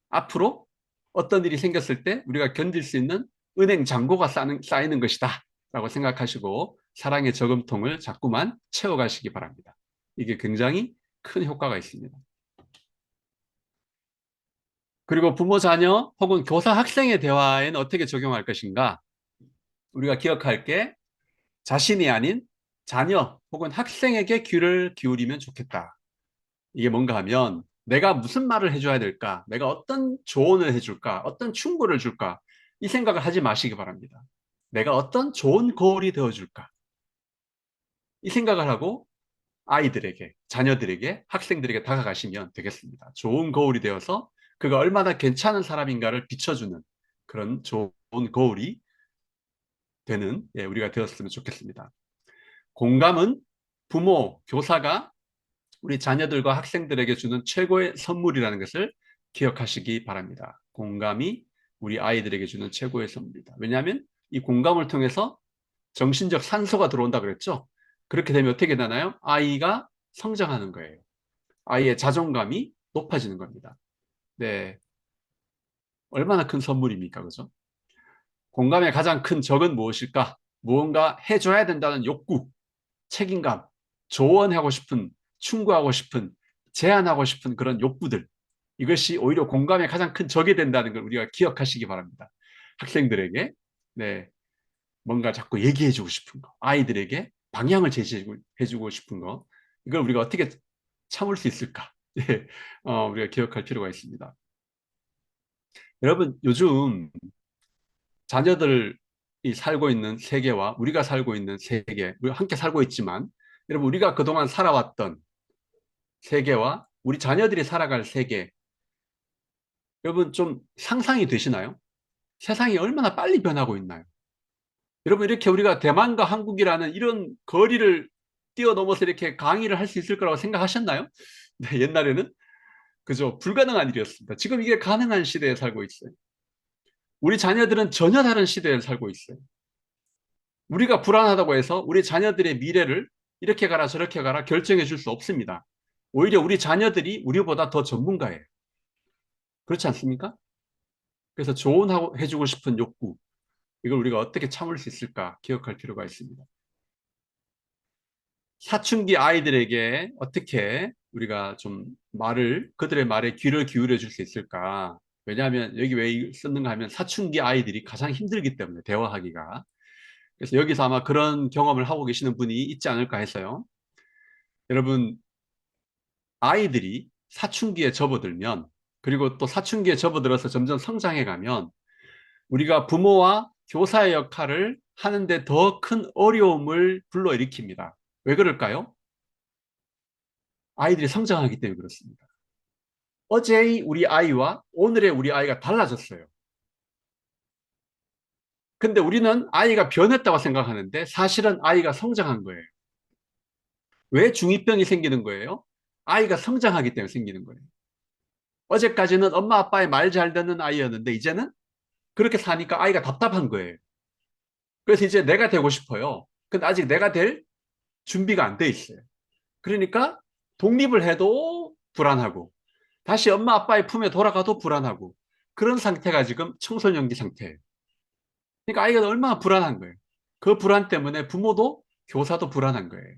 앞으로 어떤 일이 생겼을 때 우리가 견딜 수 있는 은행 잔고가 쌓이는 것이다 라고 생각하시고 사랑의 저금통을 자꾸만 채워가시기 바랍니다. 이게 굉장히 큰 효과가 있습니다. 그리고 부모 자녀 혹은 교사 학생의 대화에는 어떻게 적용할 것인가? 우리가 기억할 게 자신이 아닌 자녀 혹은 학생에게 귀를 기울이면 좋겠다. 이게 뭔가 하면 내가 무슨 말을 해줘야 될까? 내가 어떤 조언을 해줄까? 어떤 충고를 줄까? 이 생각을 하지 마시기 바랍니다. 내가 어떤 좋은 거울이 되어줄까? 이 생각을 하고 아이들에게, 자녀들에게, 학생들에게 다가가시면 되겠습니다. 좋은 거울이 되어서 그가 얼마나 괜찮은 사람인가를 비춰주는 그런 좋은 거울이 되는 우리가 되었으면 좋겠습니다. 공감은 부모, 교사가 우리 자녀들과 학생들에게 주는 최고의 선물이라는 것을 기억하시기 바랍니다. 공감이 우리 아이들에게 주는 최고의 선물이다. 왜냐하면 이 공감을 통해서 정신적 산소가 들어온다 그랬죠. 그렇게 되면 어떻게 되나요? 아이가 성장하는 거예요. 아이의 자존감이 높아지는 겁니다. 네, 얼마나 큰 선물입니까, 그죠? 공감의 가장 큰 적은 무엇일까? 무언가 해줘야 된다는 욕구, 책임감, 조언하고 싶은, 충고하고 싶은, 제안하고 싶은 그런 욕구들. 이것이 오히려 공감의 가장 큰 적이 된다는 걸 우리가 기억하시기 바랍니다. 학생들에게, 네, 뭔가 자꾸 얘기해주고 싶은 거, 아이들에게 방향을 제시해주고 싶은 거, 이걸 우리가 어떻게 참을 수 있을까? 네, 우리가 기억할 필요가 있습니다. 여러분, 요즘 자녀들이 살고 있는 세계와 우리가 살고 있는 세계, 우리가 함께 살고 있지만, 여러분, 우리가 그동안 살아왔던 세계와 우리 자녀들이 살아갈 세계, 여러분 좀 상상이 되시나요? 세상이 얼마나 빨리 변하고 있나요? 여러분, 이렇게 우리가 대만과 한국이라는 이런 거리를 뛰어넘어서 이렇게 강의를 할 수 있을 거라고 생각하셨나요? 네, 옛날에는 그죠? 불가능한 일이었습니다. 지금 이게 가능한 시대에 살고 있어요. 우리 자녀들은 전혀 다른 시대에 살고 있어요. 우리가 불안하다고 해서 우리 자녀들의 미래를 이렇게 가라 저렇게 가라 결정해 줄 수 없습니다. 오히려 우리 자녀들이 우리보다 더 전문가예요. 그렇지 않습니까? 그래서 조언해주고 싶은 욕구, 이걸 우리가 어떻게 참을 수 있을까 기억할 필요가 있습니다. 사춘기 아이들에게 어떻게 우리가 좀 그들의 말에 귀를 기울여 줄 수 있을까? 왜냐하면 여기 왜 썼는가 하면 사춘기 아이들이 가장 힘들기 때문에 대화하기가. 그래서 여기서 아마 그런 경험을 하고 계시는 분이 있지 않을까 해서요. 여러분, 아이들이 사춘기에 접어들면, 그리고 또 사춘기에 접어들어서 점점 성장해 가면 우리가 부모와 교사의 역할을 하는데 더 큰 어려움을 불러일으킵니다. 왜 그럴까요? 아이들이 성장하기 때문에 그렇습니다. 어제의 우리 아이와 오늘의 우리 아이가 달라졌어요. 근데 우리는 아이가 변했다고 생각하는데 사실은 아이가 성장한 거예요. 왜 중2병이 생기는 거예요? 아이가 성장하기 때문에 생기는 거예요. 어제까지는 엄마 아빠의 말 잘 듣는 아이였는데 이제는 그렇게 사니까 아이가 답답한 거예요. 그래서 이제 내가 되고 싶어요. 근데 아직 내가 될 준비가 안 돼 있어요. 그러니까 독립을 해도 불안하고 다시 엄마 아빠의 품에 돌아가도 불안하고 그런 상태가 지금 청소년기 상태예요. 그러니까 아이가 얼마나 불안한 거예요. 그 불안 때문에 부모도 교사도 불안한 거예요.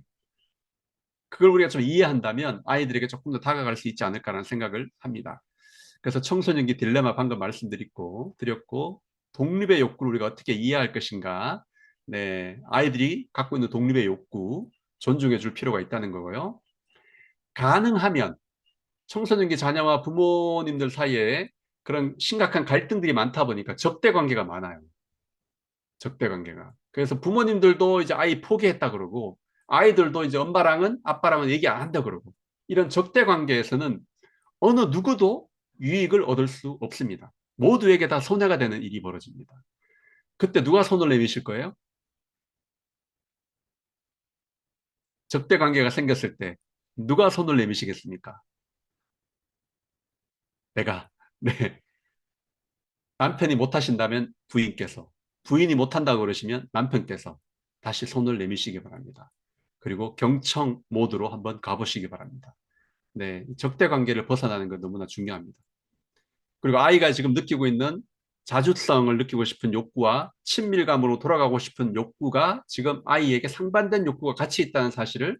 그걸 우리가 좀 이해한다면 아이들에게 조금 더 다가갈 수 있지 않을까라는 생각을 합니다. 그래서 청소년기 딜레마 방금 드렸고 독립의 욕구를 우리가 어떻게 이해할 것인가. 네, 아이들이 갖고 있는 독립의 욕구 존중해 줄 필요가 있다는 거고요. 가능하면 청소년기 자녀와 부모님들 사이에 그런 심각한 갈등들이 많다 보니까 적대 관계가 많아요. 적대 관계가. 그래서 부모님들도 이제 아이 포기했다 그러고 아이들도 이제 엄마랑은 아빠랑은 얘기 안 한다 그러고 이런 적대 관계에서는 어느 누구도 유익을 얻을 수 없습니다. 모두에게 다 손해가 되는 일이 벌어집니다. 그때 누가 손을 내미실 거예요? 적대 관계가 생겼을 때 누가 손을 내미시겠습니까? 내가. 네. 남편이 못하신다면 부인께서, 부인이 못한다고 그러시면 남편께서 다시 손을 내미시기 바랍니다. 그리고 경청 모드로 한번 가보시기 바랍니다. 네, 적대 관계를 벗어나는 건 너무나 중요합니다. 그리고 아이가 지금 느끼고 있는 자주성을 느끼고 싶은 욕구와 친밀감으로 돌아가고 싶은 욕구가 지금 아이에게 상반된 욕구가 같이 있다는 사실을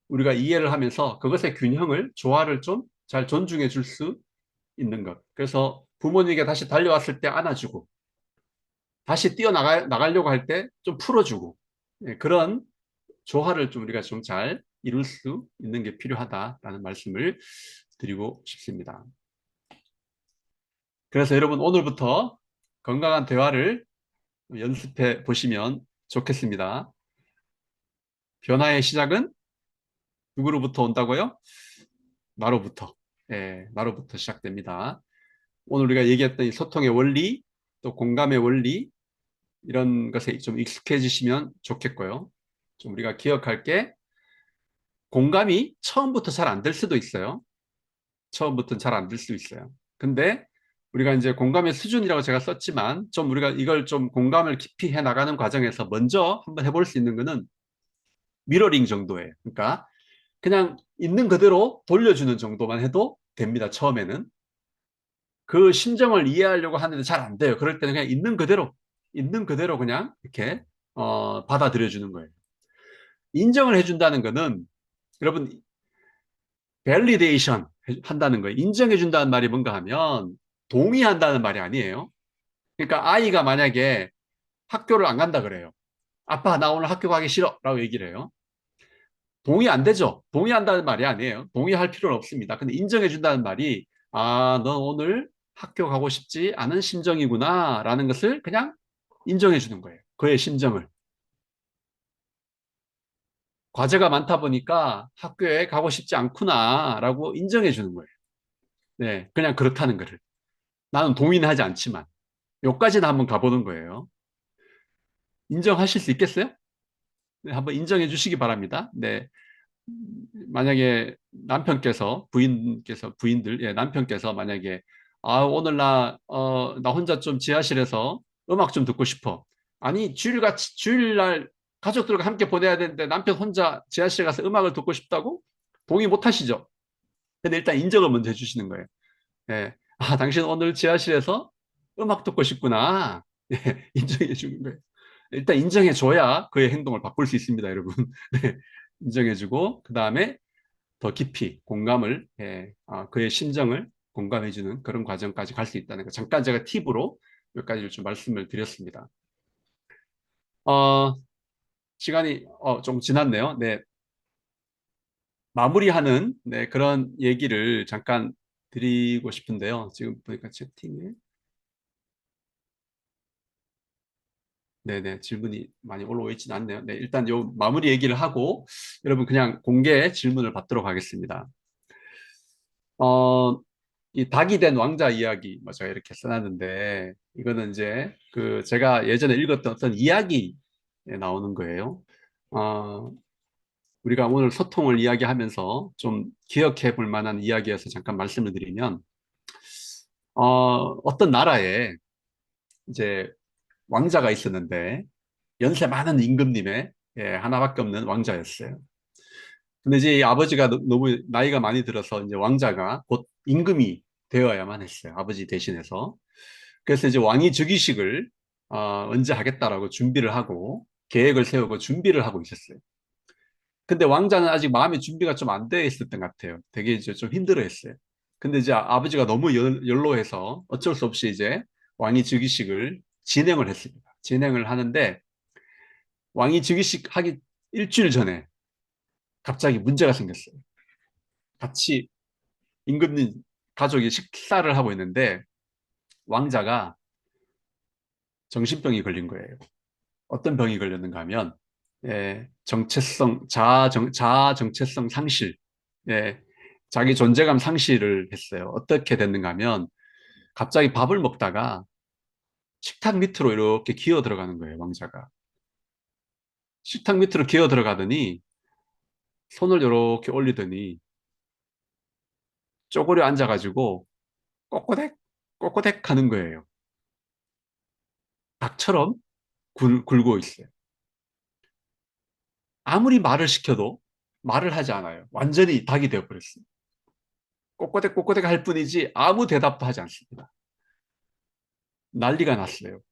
우리가 이해를 하면서 그것의 균형을, 조화를 좀 잘 존중해 줄 수 있는 것. 그래서 부모님에게 다시 달려왔을 때 안아주고, 다시 뛰어나가려고 할 때 좀 풀어주고, 그런 조화를 좀 우리가 좀 잘 이룰 수 있는 게 필요하다라는 말씀을 드리고 싶습니다. 그래서 여러분 오늘부터 건강한 대화를 연습해 보시면 좋겠습니다. 변화의 시작은 누구로부터 온다고요? 나로부터. 예, 나로부터 시작됩니다. 오늘 우리가 얘기했던 이 소통의 원리, 또 공감의 원리, 이런 것에 좀 익숙해지시면 좋겠고요. 좀 우리가 기억할 게 공감이 처음부터 잘 안 될 수도 있어요. 처음부터는 잘 안 될 수 있어요. 근데 우리가 이제 공감의 수준이라고 제가 썼지만 좀 우리가 이걸 좀 공감을 깊이 해 나가는 과정에서 먼저 한번 해볼 수 있는 거는 미러링 정도예요. 그러니까 그냥 있는 그대로 돌려주는 정도만 해도 됩니다. 처음에는. 그 심정을 이해하려고 하는데 잘 안 돼요. 그럴 때는 그냥 있는 그대로 그냥 이렇게 받아들여 주는 거예요. 인정을 해준다는 거는 여러분 밸리데이션 한다는 거예요. 인정해 준다는 말이 뭔가 하면 동의한다는 말이 아니에요. 그러니까 아이가 만약에 학교를 안 간다 그래요. 아빠 나 오늘 학교 가기 싫어 라고 얘기를 해요. 동의 안 되죠. 동의한다는 말이 아니에요. 동의할 필요는 없습니다. 근데 인정해 준다는 말이 아, 넌 오늘 학교 가고 싶지 않은 심정이구나 라는 것을 그냥 인정해 주는 거예요. 그의 심정을. 과제가 많다 보니까 학교에 가고 싶지 않구나 라고 인정해 주는 거예요. 네, 그냥 그렇다는 거를. 나는 동의는 하지 않지만 여기까지는 한번 가보는 거예요. 인정하실 수 있겠어요? 네, 한번 인정해 주시기 바랍니다. 네. 만약에 남편께서 부인들 예, 남편께서 만약에 아 오늘 나 혼자 좀 지하실에서 음악 좀 듣고 싶어. 아니 주일날 가족들과 함께 보내야 되는데 남편 혼자 지하실 가서 음악을 듣고 싶다고 동의 못 하시죠. 근데 일단 인정을 먼저 해주시는 거예요. 예. 아 당신 오늘 지하실에서 음악 듣고 싶구나. 예, 인정해 주는 거예요. 일단 인정해 줘야 그의 행동을 바꿀 수 있습니다, 여러분. 네, 인정해주고 그 다음에 더 깊이 공감을 그의 심정을 공감해주는 그런 과정까지 갈 수 있다는 거. 잠깐 제가 팁으로 몇 가지를 좀 말씀을 드렸습니다. 어, 시간이 좀 지났네요. 네, 마무리하는 네, 그런 얘기를 잠깐 드리고 싶은데요. 지금 보니까 채팅에 네네 질문이 많이 올라와 있지는 않네요. 네, 일단 요 마무리 얘기를 하고 여러분 그냥 공개 질문을 받도록 하겠습니다. 어, 이 닭이 된 왕자 이야기 뭐 제가 이렇게 써놨는데 이거는 이제 그 제가 예전에 읽었던 어떤 이야기에 나오는 거예요. 어, 우리가 오늘 소통을 이야기하면서 좀 기억해 볼 만한 이야기여서 잠깐 말씀을 드리면 어떤 나라에 이제 왕자가 있었는데 연세 많은 임금님의 하나밖에 없는 왕자였어요. 근데 이제 이 아버지가 너무 나이가 많이 들어서 이제 왕자가 곧 임금이 되어야만 했어요. 아버지 대신해서. 그래서 이제 왕위 즉위식을 언제 하겠다라고 준비를 하고 계획을 세우고 준비를 하고 있었어요. 근데 왕자는 아직 마음의 준비가 좀 안 돼 있었던 것 같아요. 되게 이제 좀 힘들어 했어요. 근데 이제 아버지가 너무 연로해서 어쩔 수 없이 이제 왕위 즉위식을 진행을 했습니다. 진행을 하는데 왕위 즉위식 하기 일주일 전에 갑자기 문제가 생겼어요. 같이 임금님 가족이 식사를 하고 있는데 왕자가 정신병이 걸린 거예요. 어떤 병이 걸렸는가 하면 자아 정체성 상실, 예, 자기 존재감 상실을 했어요. 어떻게 됐는가 하면 갑자기 밥을 먹다가 식탁 밑으로 이렇게 기어 들어가는 거예요, 왕자가. 식탁 밑으로 기어 들어가더니 손을 이렇게 올리더니 쪼그려 앉아가지고 꼬꼬댁 꼬꼬댁 하는 거예요. 닭처럼 굴고 있어요. 아무리 말을 시켜도 말을 하지 않아요. 완전히 닭이 되어버렸어요. 꼬꼬댁 꼬꼬댁 할 뿐이지 아무 대답도 하지 않습니다. 난리가 났어요.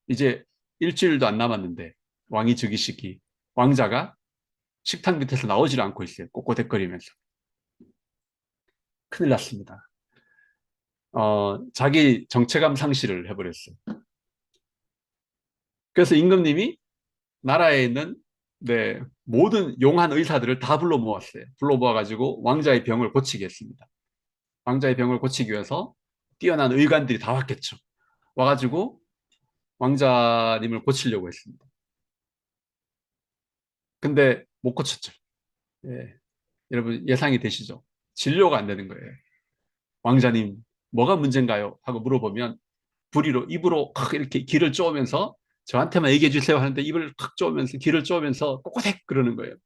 이제 일주일도 안 남았는데 왕이 즉위식이 왕자가 식탁 밑에서 나오질 않고 있어요. 꼬꼬댁거리면서. 큰일 났습니다. 자기 정체감 상실을 해버렸어요. 그래서 임금님이 나라에 있는 네, 모든 용한 의사들을 다 불러 모았어요. 불러 모아가지고 왕자의 병을 고치게 했습니다. 왕자의 병을 고치기 위해서 뛰어난 의관들이 다 왔겠죠. 와가지고 왕자님을 고치려고 했습니다. 근데 못 고쳤죠. 예. 여러분 예상이 되시죠? 진료가 안 되는 거예요. 왕자님, 뭐가 문제인가요? 하고 물어보면 부리로 입으로 콱 이렇게 기를 쪼으면서 저한테만 얘기해 주세요 하는데 입을 콱 쪼으면서 기를 쪼으면서 꼬꼬댁 그러는 거예요.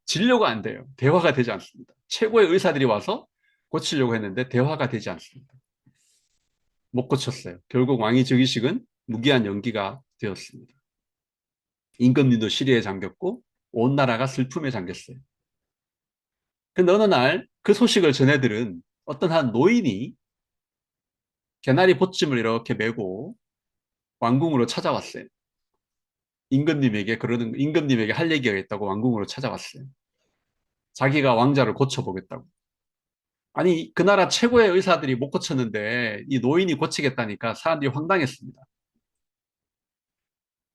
진료가 안 돼요. 대화가 되지 않습니다. 최고의 의사들이 와서 고치려고 했는데 대화가 되지 않습니다. 못 고쳤어요. 결국 왕위 즉위식은 무기한 연기가 되었습니다. 임금님도 시리에 잠겼고 온 나라가 슬픔에 잠겼어요. 근데 어느 날 그 소식을 전해들은 어떤 한 노인이 개나리 보찜을 이렇게 메고 왕궁으로 찾아왔어요. 임금님에게 할 얘기가 있다고 왕궁으로 찾아왔어요. 자기가 왕자를 고쳐보겠다고. 아니, 그 나라 최고의 의사들이 못 고쳤는데 이 노인이 고치겠다니까 사람들이 황당했습니다.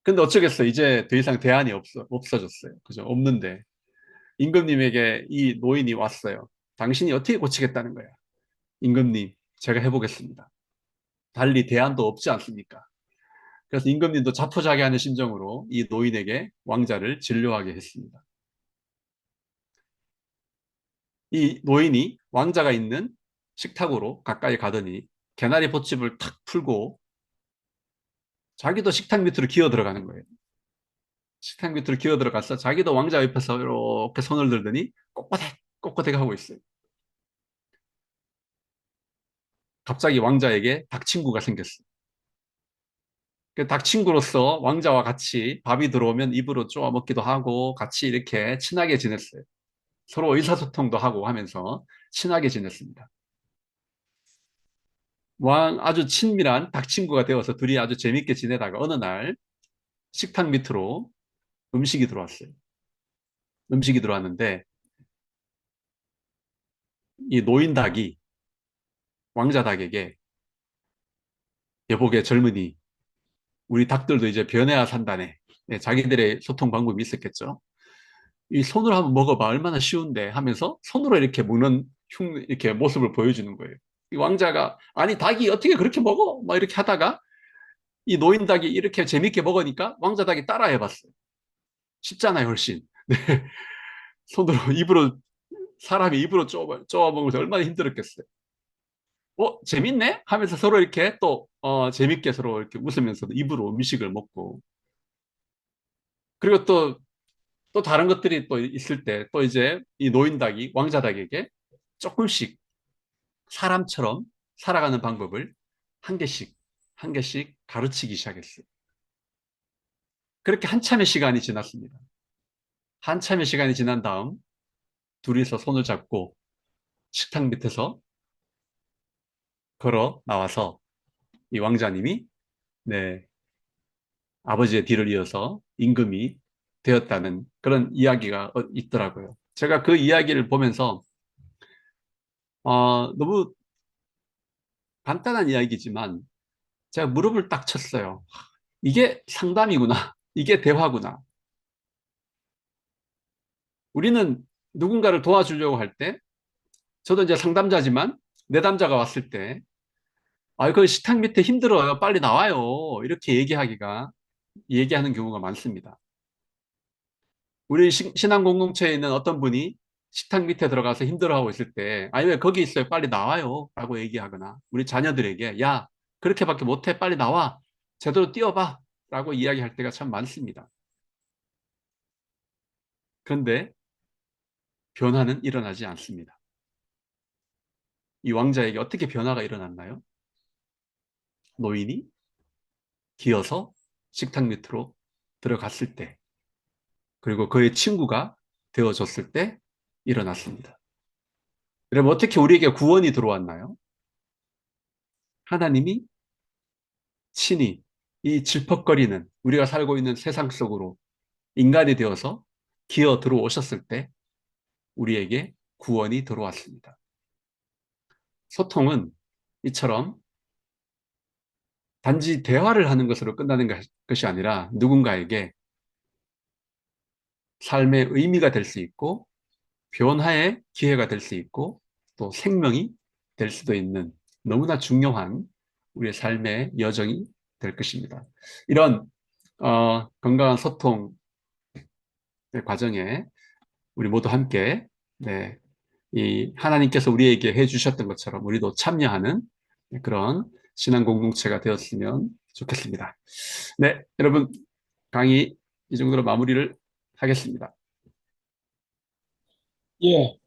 근데 어쩌겠어요. 이제 더 이상 대안이 없어졌어요. 그죠? 없는데. 임금님에게 이 노인이 왔어요. 당신이 어떻게 고치겠다는 거야? 임금님, 제가 해보겠습니다. 달리 대안도 없지 않습니까? 그래서 임금님도 자포자기하는 심정으로 이 노인에게 왕자를 진료하게 했습니다. 이 노인이 왕자가 있는 식탁으로 가까이 가더니 개나리 봇집을 탁 풀고 자기도 식탁 밑으로 기어 들어가는 거예요. 식탁 밑으로 기어 들어가서 자기도 왕자 옆에서 이렇게 손을 들더니 꼿꼿해 꼿꼿해 하고 있어요. 갑자기 왕자에게 닭친구가 생겼어요. 그 닭친구로서 왕자와 같이 밥이 들어오면 입으로 쪼아 먹기도 하고 같이 이렇게 친하게 지냈어요. 서로 의사소통도 하고 하면서 친하게 지냈습니다. 왕 아주 친밀한 닭친구가 되어서 둘이 아주 재밌게 지내다가 어느 날 식탁 밑으로 음식이 들어왔어요. 음식이 들어왔는데 이 노인 닭이 왕자 닭에게 여보게 젊은이 우리 닭들도 이제 변해야 산다네. 네, 자기들의 소통 방법이 있었겠죠. 이 손으로 한번 먹어봐 얼마나 쉬운데 하면서 손으로 이렇게 먹는 이렇게 모습을 보여주는 거예요. 이 왕자가 아니 닭이 어떻게 그렇게 먹어? 막 이렇게 하다가 이 노인 닭이 이렇게 재밌게 먹으니까 왕자 닭이 따라 해봤어요. 쉽잖아요 훨씬. 네. 손으로 입으로 사람이 입으로 쪼아 먹으면서 얼마나 힘들었겠어요. 재밌네? 하면서 서로 이렇게 또, 재밌게 서로 이렇게 웃으면서 입으로 음식을 먹고. 그리고 또 다른 것들이 또 있을 때, 또 이제 이 노인닭이 왕자닭에게 조금씩 사람처럼 살아가는 방법을 한 개씩, 한 개씩 가르치기 시작했어요. 그렇게 한참의 시간이 지났습니다. 한참의 시간이 지난 다음, 둘이서 손을 잡고 식탁 밑에서 걸어 나와서 이 왕자님이, 네, 아버지의 뒤를 이어서 임금이 되었다는 그런 이야기가 있더라고요. 제가 그 이야기를 보면서 너무 간단한 이야기지만 제가 무릎을 딱 쳤어요. 이게 상담이구나. 이게 대화구나. 우리는 누군가를 도와주려고 할 때, 저도 이제 상담자지만 내담자가 왔을 때, 그 식탁 밑에 힘들어요. 빨리 나와요. 이렇게 얘기하는 경우가 많습니다. 우리 신앙 공동체에 있는 어떤 분이 식탁 밑에 들어가서 힘들어하고 있을 때, 아니, 왜 거기 있어요? 빨리 나와요. 라고 얘기하거나, 우리 자녀들에게, 야, 그렇게밖에 못해. 빨리 나와. 제대로 뛰어봐. 라고 이야기할 때가 참 많습니다. 그런데 변화는 일어나지 않습니다. 이 왕자에게 어떻게 변화가 일어났나요? 노인이 기어서 식탁 밑으로 들어갔을 때, 그리고 그의 친구가 되어줬을 때 일어났습니다. 여러분, 어떻게 우리에게 구원이 들어왔나요? 하나님이 친히 이 질퍽거리는 우리가 살고 있는 세상 속으로 인간이 되어서 기어 들어오셨을 때 우리에게 구원이 들어왔습니다. 소통은 이처럼 단지 대화를 하는 것으로 끝나는 것이 아니라 누군가에게 삶의 의미가 될 수 있고 변화의 기회가 될 수 있고 또 생명이 될 수도 있는 너무나 중요한 우리의 삶의 여정이 될 것입니다. 이런 건강한 소통의 과정에 우리 모두 함께 네, 이 하나님께서 우리에게 해주셨던 것처럼 우리도 참여하는 그런 신앙 공동체가 되었으면 좋겠습니다. 네, 여러분 강의 이 정도로 마무리를 하겠습니다. 예,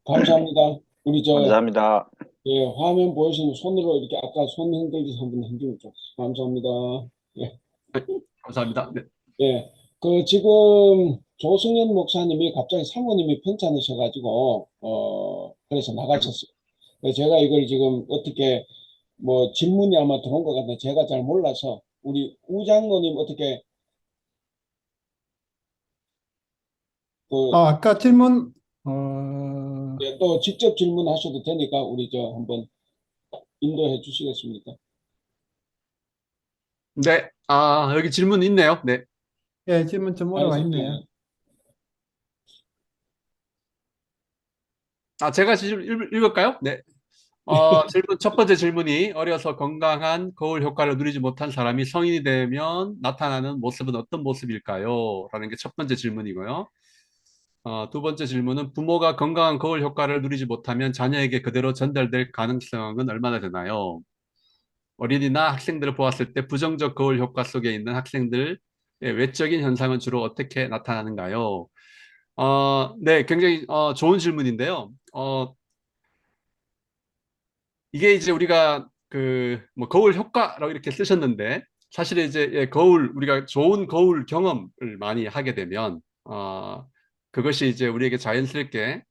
감사합니다. 우리 감사합니다. 예, 화면 보이시는 손으로 이렇게 아까 손 흔들기 한번 해주면 좋겠습니다. 감사합니다. 예, 네, 감사합니다. 네. 예. 지금 조승현 목사님이 갑자기 사모님이 편찮으셔가지고, 그래서 나가셨어요. 그래서 제가 이걸 지금 어떻게, 뭐, 질문이 아마 들어온 것 같은데 제가 잘 몰라서, 우리 우장로님 어떻게, 그, 아까 질문, 어, 예, 또 직접 질문하셔도 되니까 우리 한번 인도해 주시겠습니까? 네, 여기 질문 있네요. 네. 예, 질문 좀 올라와 있네요. 알겠습니다. 제가 읽을까요? 네. 질문, 첫 번째 질문이 어려서 건강한 거울 효과를 누리지 못한 사람이 성인이 되면 나타나는 모습은 어떤 모습일까요? 라는 게 첫 번째 질문이고요. 두 번째 질문은 부모가 건강한 거울 효과를 누리지 못하면 자녀에게 그대로 전달될 가능성은 얼마나 되나요? 어린이나 학생들을 보았을 때 부정적 거울 효과 속에 있는 학생들의 외적인 현상은 주로 어떻게 나타나는가요? 네, 굉장히 좋은 질문인데요. 이게 이제 우리가 그 뭐 거울 효과라고 이렇게 쓰셨는데 사실 이제 거울 우리가 좋은 거울 경험을 많이 하게 되면 그것이 이제 우리에게 자연스럽게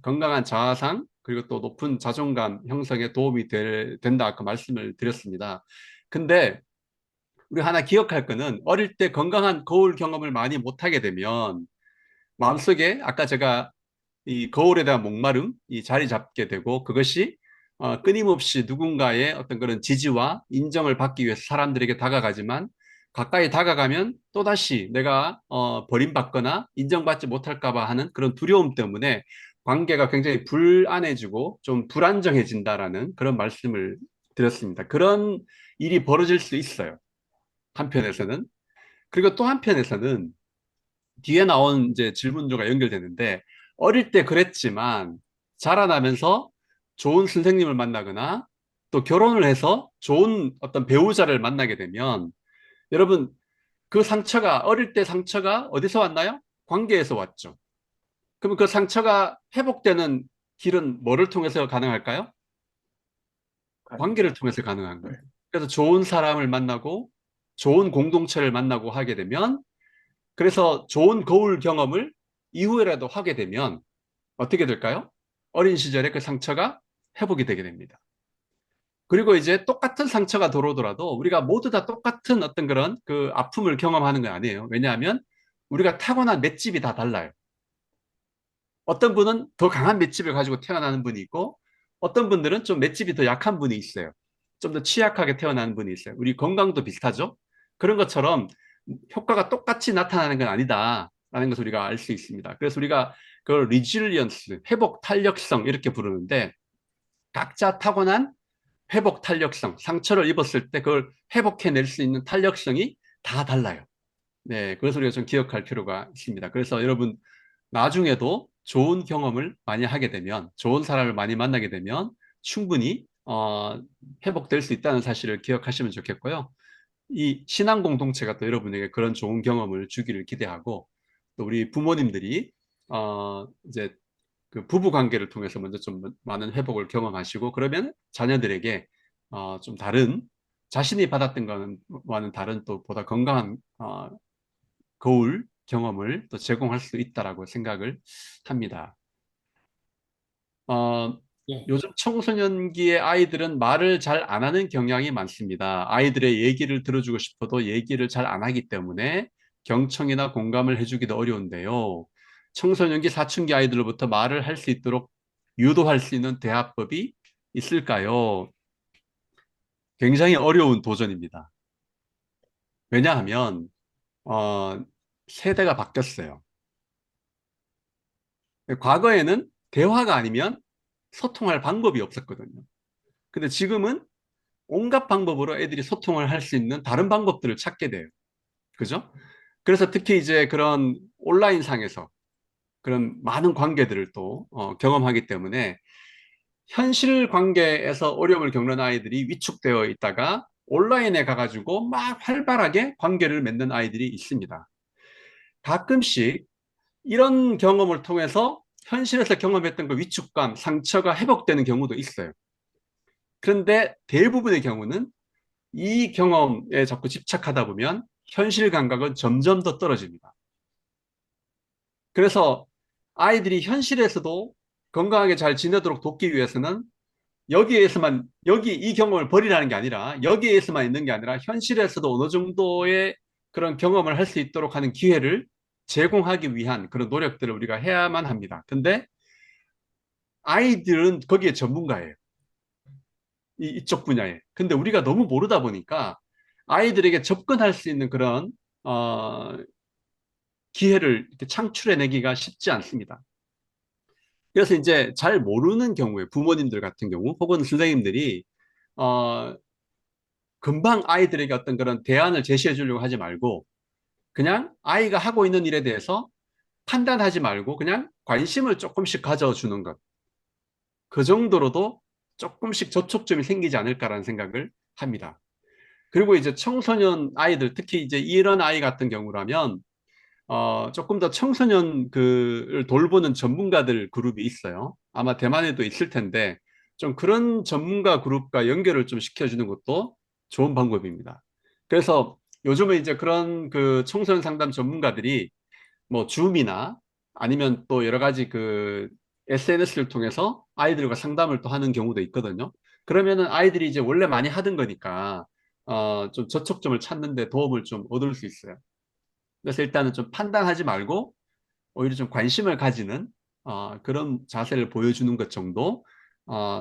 건강한 자아상 그리고 또 높은 자존감 형성에 도움이 된다 아까 말씀을 드렸습니다. 근데 우리 하나 기억할 거는 어릴 때 건강한 거울 경험을 많이 못 하게 되면 마음속에 아까 제가 이 거울에 대한 목마름이 자리 잡게 되고 그것이 끊임없이 누군가의 어떤 그런 지지와 인정을 받기 위해서 사람들에게 다가가지만 가까이 다가가면 또다시 내가 버림받거나 인정받지 못할까 봐 하는 그런 두려움 때문에 관계가 굉장히 불안해지고 좀 불안정해진다라는 그런 말씀을 드렸습니다. 그런 일이 벌어질 수 있어요. 한편에서는. 그리고 또 한편에서는 뒤에 나온 이제 질문들과 연결되는데 어릴 때 그랬지만 자라나면서 좋은 선생님을 만나거나 또 결혼을 해서 좋은 어떤 배우자를 만나게 되면 여러분 그 상처가 어릴 때 상처가 어디서 왔나요? 관계에서 왔죠. 그러면 그 상처가 회복되는 길은 뭐를 통해서 가능할까요? 관계를 통해서 가능한 거예요. 그래서 좋은 사람을 만나고 좋은 공동체를 만나고 하게 되면 그래서 좋은 거울 경험을 이후에라도 하게 되면 어떻게 될까요? 어린 시절에 그 상처가 회복이 되게 됩니다. 그리고 이제 똑같은 상처가 들어오더라도 우리가 모두 다 똑같은 어떤 그런 그 아픔을 경험하는 건 아니에요. 왜냐하면 우리가 타고난 맷집이 다 달라요. 어떤 분은 더 강한 맷집을 가지고 태어나는 분이 있고 어떤 분들은 좀 맷집이 더 약한 분이 있어요. 좀 더 취약하게 태어나는 분이 있어요. 우리 건강도 비슷하죠. 그런 것처럼 효과가 똑같이 나타나는 건 아니다라는 것을 우리가 알 수 있습니다. 그래서 우리가 그걸 리질리언스, 회복 탄력성 이렇게 부르는데 각자 타고난 회복 탄력성, 상처를 입었을 때 그걸 회복해낼 수 있는 탄력성이 다 달라요. 네, 그것을 우리가 좀 기억할 필요가 있습니다. 그래서 여러분 나중에도 좋은 경험을 많이 하게 되면, 좋은 사람을 많이 만나게 되면 충분히 회복될 수 있다는 사실을 기억하시면 좋겠고요. 이 신앙 공동체가 또 여러분에게 그런 좋은 경험을 주기를 기대하고, 또 우리 부모님들이 이제 그 부부 관계를 통해서 먼저 좀 많은 회복을 경험하시고, 그러면 자녀들에게 좀 다른 자신이 받았던 거와는 다른 또 보다 건강한 거울 경험을 또 제공할 수 있다라고 생각을 합니다. 어, 예, 요즘 청소년기의 아이들은 말을 잘 안 하는 경향이 많습니다. 아이들의 얘기를 들어주고 싶어도 얘기를 잘 안 하기 때문에 경청이나 공감을 해주기도 어려운데요. 청소년기 사춘기 아이들로부터 말을 할 수 있도록 유도할 수 있는 대화법이 있을까요? 굉장히 어려운 도전입니다. 왜냐하면 어, 세대가 바뀌었어요. 과거에는 대화가 아니면 소통할 방법이 없었거든요. 근데 지금은 온갖 방법으로 애들이 소통을 할 수 있는 다른 방법들을 찾게 돼요. 그죠? 그래서 특히 이제 그런 온라인상에서 그런 많은 관계들을 또 경험하기 때문에 현실 관계에서 어려움을 겪는 아이들이 위축되어 있다가 온라인에 가가지고 막 활발하게 관계를 맺는 아이들이 있습니다. 가끔씩 이런 경험을 통해서 현실에서 경험했던 그 위축감, 상처가 회복되는 경우도 있어요. 그런데 대부분의 경우는 이 경험에 자꾸 집착하다 보면 현실 감각은 점점 더 떨어집니다. 그래서 아이들이 현실에서도 건강하게 잘 지내도록 돕기 위해서는 여기에서만, 여기 이 경험을 버리라는 게 아니라 여기에서만 있는 게 아니라 현실에서도 어느 정도의 그런 경험을 할 수 있도록 하는 기회를 제공하기 위한 그런 노력들을 우리가 해야만 합니다. 근데 아이들은 거기에 전문가예요. 이쪽 분야에. 근데 우리가 너무 모르다 보니까 아이들에게 접근할 수 있는 그런 어, 기회를 이렇게 창출해내기가 쉽지 않습니다. 그래서 이제 잘 모르는 경우에 부모님들 같은 경우 혹은 선생님들이 어, 금방 아이들에게 어떤 그런 대안을 제시해 주려고 하지 말고 그냥 아이가 하고 있는 일에 대해서 판단하지 말고 그냥 관심을 조금씩 가져주는 것. 그 정도로도 조금씩 접촉점이 생기지 않을까라는 생각을 합니다. 그리고 이제 청소년 아이들, 특히 이제 이런 아이 같은 경우라면 조금 더 청소년 그를 돌보는 전문가들 그룹이 있어요. 아마 대만에도 있을 텐데 좀 그런 전문가 그룹과 연결을 좀 시켜주는 것도 좋은 방법입니다. 그래서 요즘은 이제 그런 그 청소년 상담 전문가들이 뭐 줌이나 아니면 또 여러 가지 그 SNS를 통해서 아이들과 상담을 또 하는 경우도 있거든요. 그러면은 아이들이 이제 원래 많이 하던 거니까 좀 저촉점을 찾는 데 도움을 좀 얻을 수 있어요. 그래서 일단은 좀 판단하지 말고 오히려 좀 관심을 가지는 그런 자세를 보여주는 것 정도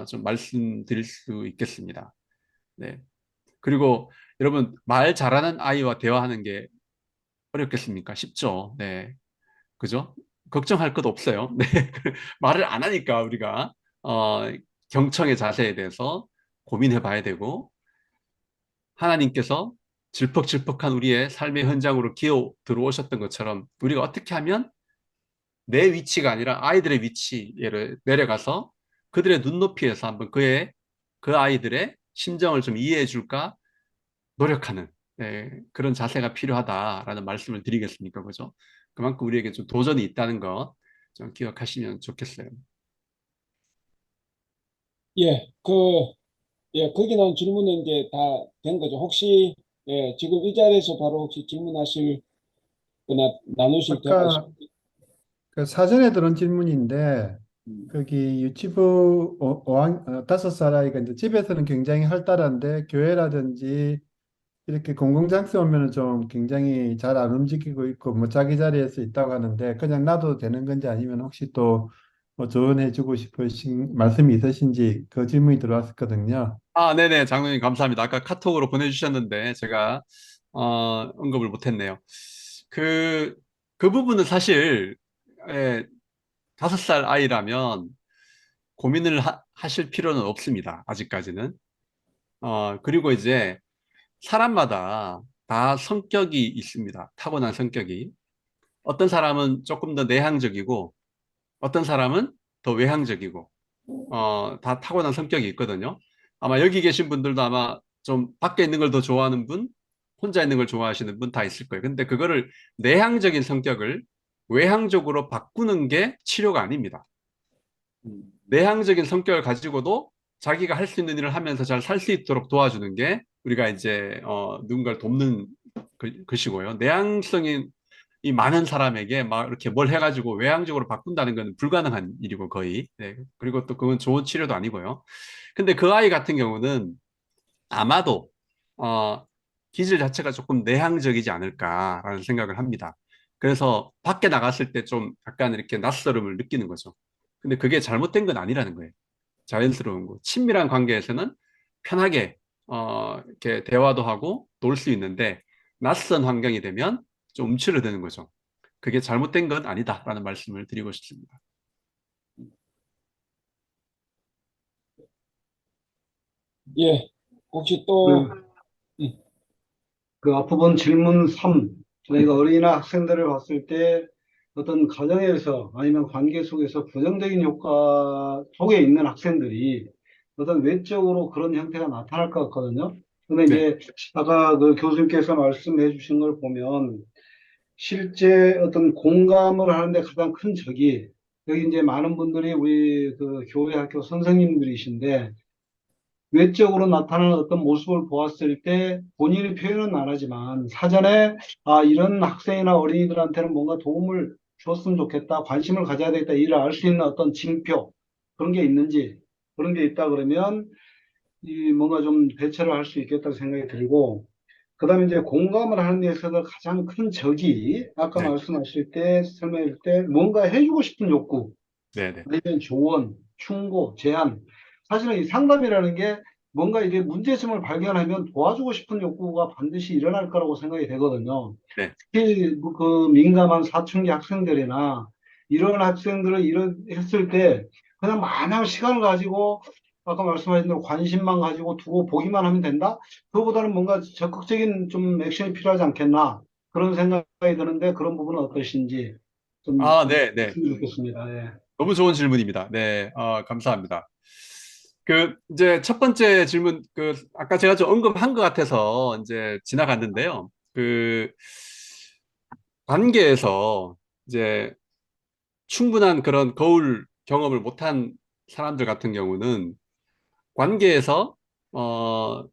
좀 말씀드릴 수 있겠습니다. 네. 그리고 여러분 말 잘하는 아이와 대화하는 게 어렵겠습니까? 쉽죠. 네. 그죠? 걱정할 것 없어요. 네. 말을 안 하니까 우리가 경청의 자세에 대해서 고민해 봐야 되고 하나님께서 질퍽질퍽한 우리의 삶의 현장으로 기어 들어오셨던 것처럼 우리가 어떻게 하면 내 위치가 아니라 아이들의 위치에 내려가서 그들의 눈높이에서 한번 그 아이들의 심정을 좀 이해해 줄까 노력하는 그런 자세가 필요하다라는 말씀을 드리겠습니까? 그죠? 그만큼 우리에게 좀 도전이 있다는 것 좀 기억하시면 좋겠어요. 예, 거기 나온 질문은 이제 다 된 거죠. 혹시, 지금 이 자리에서 바로 혹시 질문하실 거나 나누실 대화 아까 있으십니까? 그 사전에 들은 질문인데 음, 거기 유치부 5살 아이가 이제 집에서는 굉장히 활달한데 교회라든지 이렇게 공공장소 오면은 좀 굉장히 잘 안 움직이고 있고 뭐 자기 자리에서 있다고 하는데 그냥 놔둬도 되는 건지 아니면 혹시 또뭐 조언해 주고 싶으신 말씀이 있으신지 그 질문이 들어왔었거든요. 네네, 장로님 감사합니다. 아까 카톡으로 보내주셨는데 제가 언급을 못했네요. 그, 그 부분은 사실 5살 아이라면 고민을 하실 필요는 없습니다. 아직까지는. 그리고 이제 사람마다 다 성격이 있습니다. 타고난 성격이. 어떤 사람은 조금 더 내향적이고, 어떤 사람은 더 외향적이고, 다 타고난 성격이 있거든요. 아마 여기 계신 분들도 아마 좀 밖에 있는 걸 더 좋아하는 분, 혼자 있는 걸 좋아하시는 분 다 있을 거예요. 근데 그거를 내향적인 성격을 외향적으로 바꾸는 게 치료가 아닙니다. 음, 내향적인 성격을 가지고도 자기가 할 수 있는 일을 하면서 잘 살 수 있도록 도와주는 게 우리가 이제 누군가를 돕는 것이고요. 내향성이 이 많은 사람에게 막 이렇게 뭘 해가지고 외향적으로 바꾼다는 건 불가능한 일이고 거의. 네. 그리고 또 그건 좋은 치료도 아니고요. 근데 그 아이 같은 경우는 아마도 어, 기질 자체가 조금 내향적이지 않을까라는 생각을 합니다. 그래서 밖에 나갔을 때 좀 약간 이렇게 낯설음을 느끼는 거죠. 근데 그게 잘못된 건 아니라는 거예요. 자연스러운 거. 친밀한 관계에서는 편하게 이렇게 대화도 하고 놀 수 있는데 낯선 환경이 되면 좀 움츠러드는 거죠. 그게 잘못된 건 아니다라는 말씀을 드리고 싶습니다. 예, 혹시 또, 그, 음, 그 앞부분 질문 3. 저희가 어린이나 학생들을 봤을 때 어떤 가정에서 아니면 관계 속에서 부정적인 효과 속에 있는 학생들이 어떤 외적으로 그런 형태가 나타날 것 같거든요. 근데 네, 이제 아까 그 교수님께서 말씀해 주신 걸 보면 실제 어떤 공감을 하는데 가장 큰 적이 여기 이제 많은 분들이 우리 그 교회 학교 선생님들이신데 외적으로 나타나는 어떤 모습을 보았을 때 본인이 표현은 안 하지만 사전에 아, 이런 학생이나 어린이들한테는 뭔가 도움을 줬으면 좋겠다, 관심을 가져야 되겠다, 이를 알 수 있는 어떤 징표, 그런 게 있는지, 그런 게 있다 그러면 이 뭔가 좀 대처를 할 수 있겠다고 생각이 들고, 그 다음에 이제 공감을 하는 데 있어서 가장 큰 적이 아까 네, 말씀하실 때, 설명할 때 뭔가 해주고 싶은 욕구, 네, 네, 아니면 조언, 충고, 제안. 사실은 이 상담이라는 게 뭔가 이게 문제점을 발견하면 도와주고 싶은 욕구가 반드시 일어날 거라고 생각이 되거든요. 네. 특히 그 민감한 사춘기 학생들이나 이런 학생들을 이런 했을 때 그냥 마냥 시간을 가지고 아까 말씀하신 대로 관심만 가지고 두고 보기만 하면 된다? 그거보다는 뭔가 적극적인 좀 액션이 필요하지 않겠나? 그런 생각이 드는데 그런 부분은 어떠신지 좀 아, 네, 네. 말씀해 주겠습니다. 예. 너무 좋은 질문입니다. 네, 감사합니다. 이제 첫 번째 질문, 아까 제가 좀 언급한 것 같아서 이제 지나갔는데요. 관계에서 이제 충분한 그런 거울 경험을 못한 사람들 같은 경우는 관계에서, 어,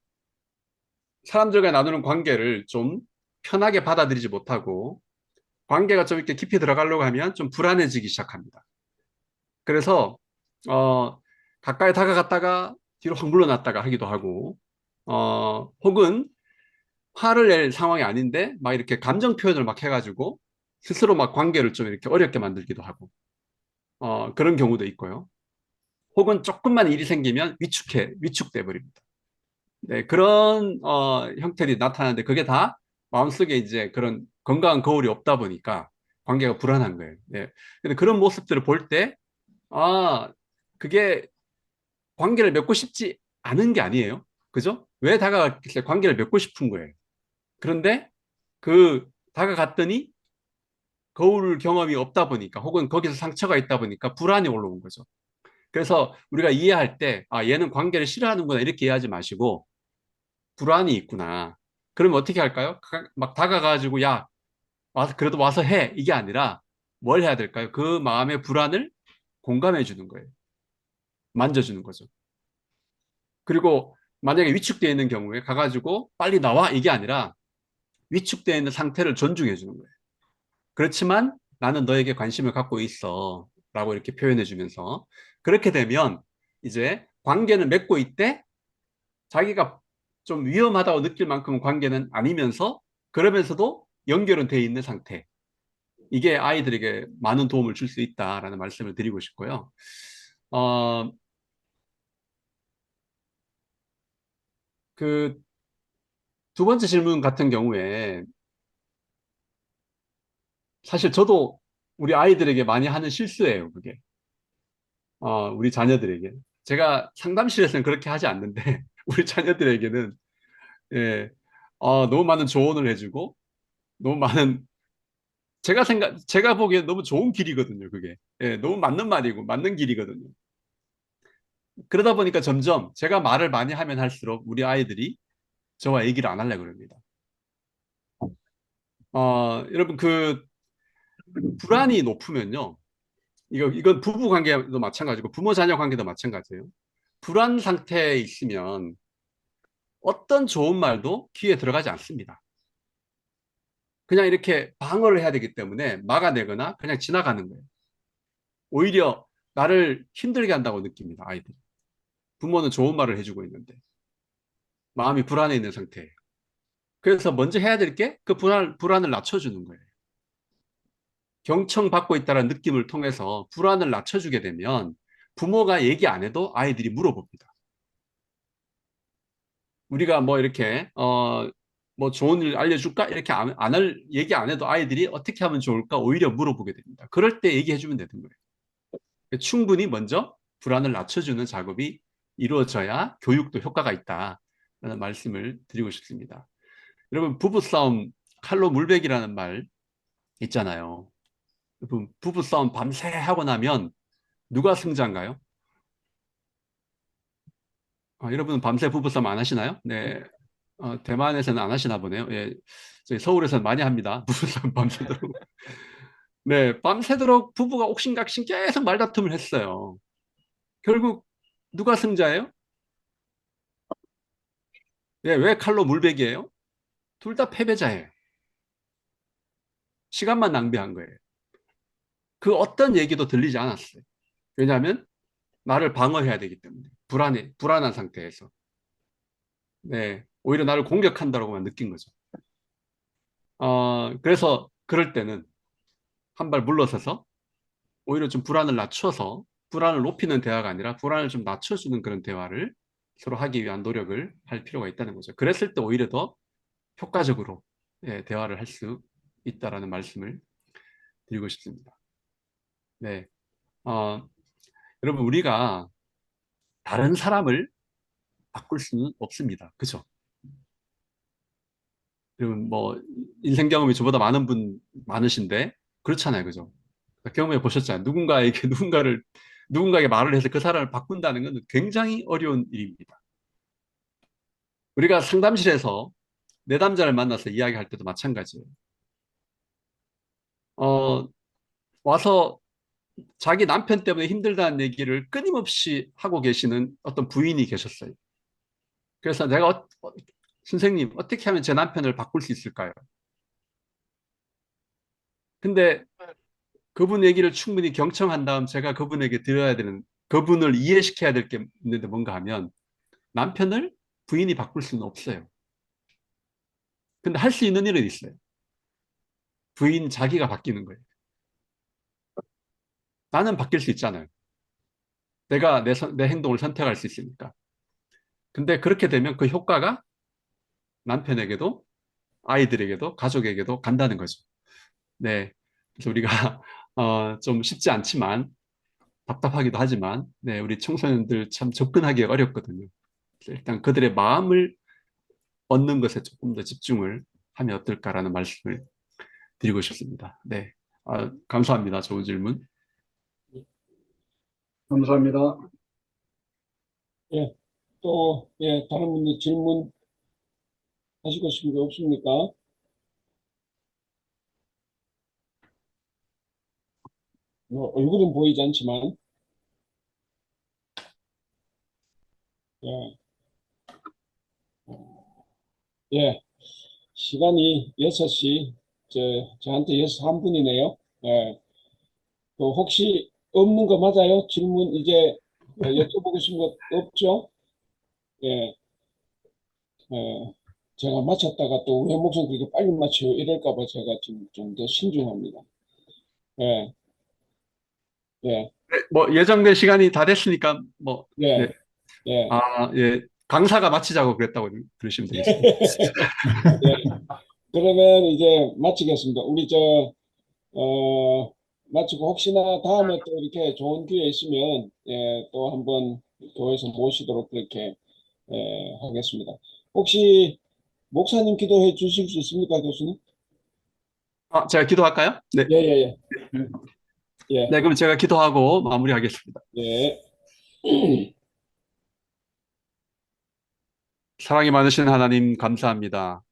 사람들과 나누는 관계를 좀 편하게 받아들이지 못하고 관계가 좀 이렇게 깊이 들어가려고 하면 좀 불안해지기 시작합니다. 그래서, 어, 가까이 다가갔다가 뒤로 확 물러났다가 하기도 하고, 혹은 화를 낼 상황이 아닌데 막 이렇게 감정 표현을 막 해가지고 스스로 막 관계를 좀 이렇게 어렵게 만들기도 하고, 그런 경우도 있고요. 혹은 조금만 일이 생기면 위축돼 버립니다. 네, 그런 형태들이 나타나는데 그게 다 마음속에 이제 그런 건강한 거울이 없다 보니까 관계가 불안한 거예요. 네. 근데 그런 모습들을 볼 때, 아, 그게 관계를 맺고 싶지 않은 게 아니에요. 그죠? 왜 다가갔길래 관계를 맺고 싶은 거예요. 그런데 다가갔더니 거울 경험이 없다 보니까 혹은 거기서 상처가 있다 보니까 불안이 올라온 거죠. 그래서 우리가 이해할 때, 아, 얘는 관계를 싫어하는구나 이렇게 이해하지 마시고 불안이 있구나. 그러면 어떻게 할까요? 막 다가가지고 야, 그래도 와서 해. 이게 아니라 뭘 해야 될까요? 그 마음의 불안을 공감해 주는 거예요. 만져주는 거죠. 그리고 만약에 위축되어 있는 경우에 가가지고 빨리 나와. 이게 아니라 위축되어 있는 상태를 존중해 주는 거예요. 그렇지만 나는 너에게 관심을 갖고 있어. 라고 이렇게 표현해 주면서 그렇게 되면 이제 관계는 맺고 있대 자기가 좀 위험하다고 느낄 만큼 관계는 아니면서 그러면서도 연결은 돼 있는 상태. 이게 아이들에게 많은 도움을 줄 수 있다라는 말씀을 드리고 싶고요. 어, 그 두 번째 질문 같은 경우에 사실 저도 우리 아이들에게 많이 하는 실수예요, 그게. 우리 자녀들에게. 제가 상담실에서는 그렇게 하지 않는데 우리 자녀들에게는 예, 너무 많은 조언을 해주고 너무 많은 제가 보기엔 너무 좋은 길이거든요, 그게. 예, 너무 맞는 말이고, 맞는 길이거든요. 그러다 보니까 점점 제가 말을 많이 하면 할수록 우리 아이들이 저와 얘기를 안 하려고 그럽니다. 여러분, 불안이 높으면요. 이건 부부 관계도 마찬가지고, 부모 자녀 관계도 마찬가지예요. 불안 상태에 있으면 어떤 좋은 말도 귀에 들어가지 않습니다. 그냥 이렇게 방어를 해야 되기 때문에 막아내거나 그냥 지나가는 거예요. 오히려 나를 힘들게 한다고 느낍니다, 아이들이. 부모는 좋은 말을 해주고 있는데 마음이 불안해 있는 상태예요. 그래서 먼저 해야 될 게 그 불안을 낮춰주는 거예요. 경청받고 있다는 느낌을 통해서 불안을 낮춰주게 되면 부모가 얘기 안 해도 아이들이 물어봅니다. 우리가 뭐 이렇게 뭐 좋은 일 알려줄까? 이렇게 얘기 안 해도 아이들이 어떻게 하면 좋을까? 오히려 물어보게 됩니다. 그럴 때 얘기해 주면 되는 거예요. 충분히 먼저 불안을 낮춰주는 작업이 이루어져야 교육도 효과가 있다라는 말씀을 드리고 싶습니다. 여러분, 부부싸움 칼로 물베기라는 말 있잖아요. 여러분, 부부싸움 밤새 하고 나면 누가 승자인가요? 여러분 밤새 부부싸움 안 하시나요? 네. 대만에서는 안 하시나 보네요. 예, 저희 서울에서는 많이 합니다. 부부싸움 밤새도록. 네, 밤새도록 부부가 옥신각신 계속 말다툼을 했어요. 결국 누가 승자예요? 네, 왜 칼로 물베기예요? 둘 다 패배자예요. 시간만 낭비한 거예요. 그 어떤 얘기도 들리지 않았어요. 왜냐하면 나를 방어해야 되기 때문에 불안한 상태에서. 네, 오히려 나를 공격한다고만 느낀 거죠. 그래서 그럴 때는 한 발 물러서서 오히려 좀 불안을 낮춰서 불안을 높이는 대화가 아니라 불안을 좀 낮춰주는 그런 대화를 서로 하기 위한 노력을 할 필요가 있다는 거죠. 그랬을 때 오히려 더 효과적으로 예, 대화를 할 수 있다라는 말씀을 드리고 싶습니다. 네, 여러분 우리가 다른 사람을 바꿀 수는 없습니다. 그죠? 여러분 뭐 인생 경험이 저보다 많은 분 많으신데 그렇잖아요. 그죠? 경험해 보셨잖아요. 누군가에게 말을 해서 그 사람을 바꾼다는 것은 굉장히 어려운 일입니다. 우리가 상담실에서 내담자를 만나서 이야기할 때도 마찬가지예요. 어, 와서 자기 남편 때문에 힘들다는 얘기를 끊임없이 하고 계시는 어떤 부인이 계셨어요. 그래서 내가 선생님 어떻게 하면 제 남편을 바꿀 수 있을까요? 근데 그분 얘기를 충분히 경청한 다음 제가 그분에게 드려야 되는 그분을 이해시켜야 될 게 있는데 뭔가 하면 남편을 부인이 바꿀 수는 없어요. 근데 할 수 있는 일은 있어요. 부인 자기가 바뀌는 거예요. 나는 바뀔 수 있잖아요. 내가 내 행동을 선택할 수 있으니까. 근데 그렇게 되면 그 효과가 남편에게도 아이들에게도 가족에게도 간다는 거죠. 네. 그래서 우리가 좀 쉽지 않지만 답답하기도 하지만 네, 우리 청소년들 참 접근하기 어렵거든요. 일단 그들의 마음을 얻는 것에 조금 더 집중을 하면 어떨까라는 말씀을 드리고 싶습니다. 네. 감사합니다. 좋은 질문. 감사합니다. 예, 또, 예, 다른 분들 질문 하시고 싶은 거 없습니까? 뭐, 얼굴은 보이지 않지만, 예, 예, 시간이 6시, 저한테 6시 3분이네요. 예, 또 혹시 없는 거 맞아요? 질문 이제 여쭤보고 싶은 거 없죠? 예, 예, 제가 마쳤다가 또 왜 목소리 그렇게 빨리 마치고 이럴까 봐 제가 지금 좀 더 신중합니다. 예, 예, 뭐 예정된 시간이 다 됐으니까 뭐 네. 예, 예. 예. 강사가 마치자고 그랬다고 들으시면 되겠습니다. 예. 그러면 이제 마치겠습니다. 마치고 혹시나 다음에 또 이렇게 좋은 기회 있으면, 예, 또 한번 교회에서 모시도록 그렇게, 하겠습니다. 혹시 목사님 기도해 주실 수 있습니까, 교수님? 제가 기도할까요? 네. 예, 예, 예. 예, 네, 그럼 제가 기도하고 마무리하겠습니다. 예. 사랑이 많으신 하나님 감사합니다.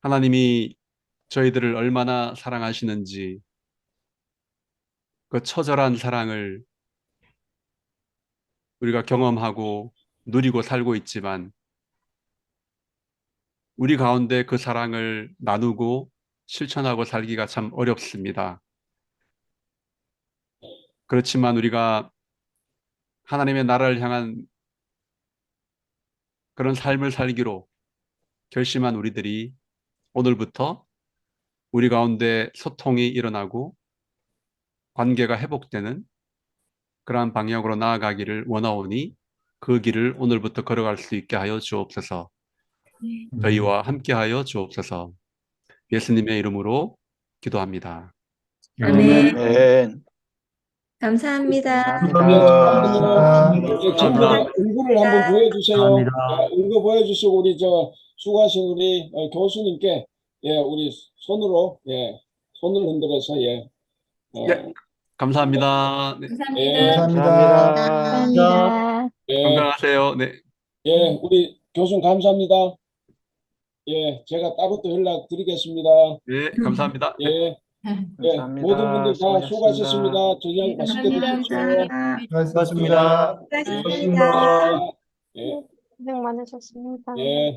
하나님이 저희들을 얼마나 사랑하시는지 그 처절한 사랑을 우리가 경험하고 누리고 살고 있지만 우리 가운데 그 사랑을 나누고 실천하고 살기가 참 어렵습니다. 그렇지만 우리가 하나님의 나라를 향한 그런 삶을 살기로 결심한 우리들이 오늘부터 우리 가운데 소통이 일어나고 관계가 회복되는 그러한 방향으로 나아가기를 원하오니 그 길을 오늘부터 걸어갈 수 있게 하여 주옵소서. 저희와 함께하여 주옵소서. 예수님의 이름으로 기도합니다. 아멘. 아멘. 감사합니다. 감사합니다. 예, 전부 다 응구를 한번 보여주세요. 감사합니다. 예, 응구 보여주시고 우리 수고하신 우리 교수님께 우리 손으로 손을 흔들어서 예, 감사합니다. 네, 감사합니다. 감사합니다. 건강하세요. 네. 우리 교수님 감사합니다. 제가 따로 또 연락 드리겠습니다. 네, 감사합니다. 네. 감사합니다. 모든 분들 다 수고하셨습니다. 수고하셨습니다. 저녁 맛있게 드십시오. 수고하셨습니다. 수고하셨습니다. 예. 고생 많으셨습니다. 예.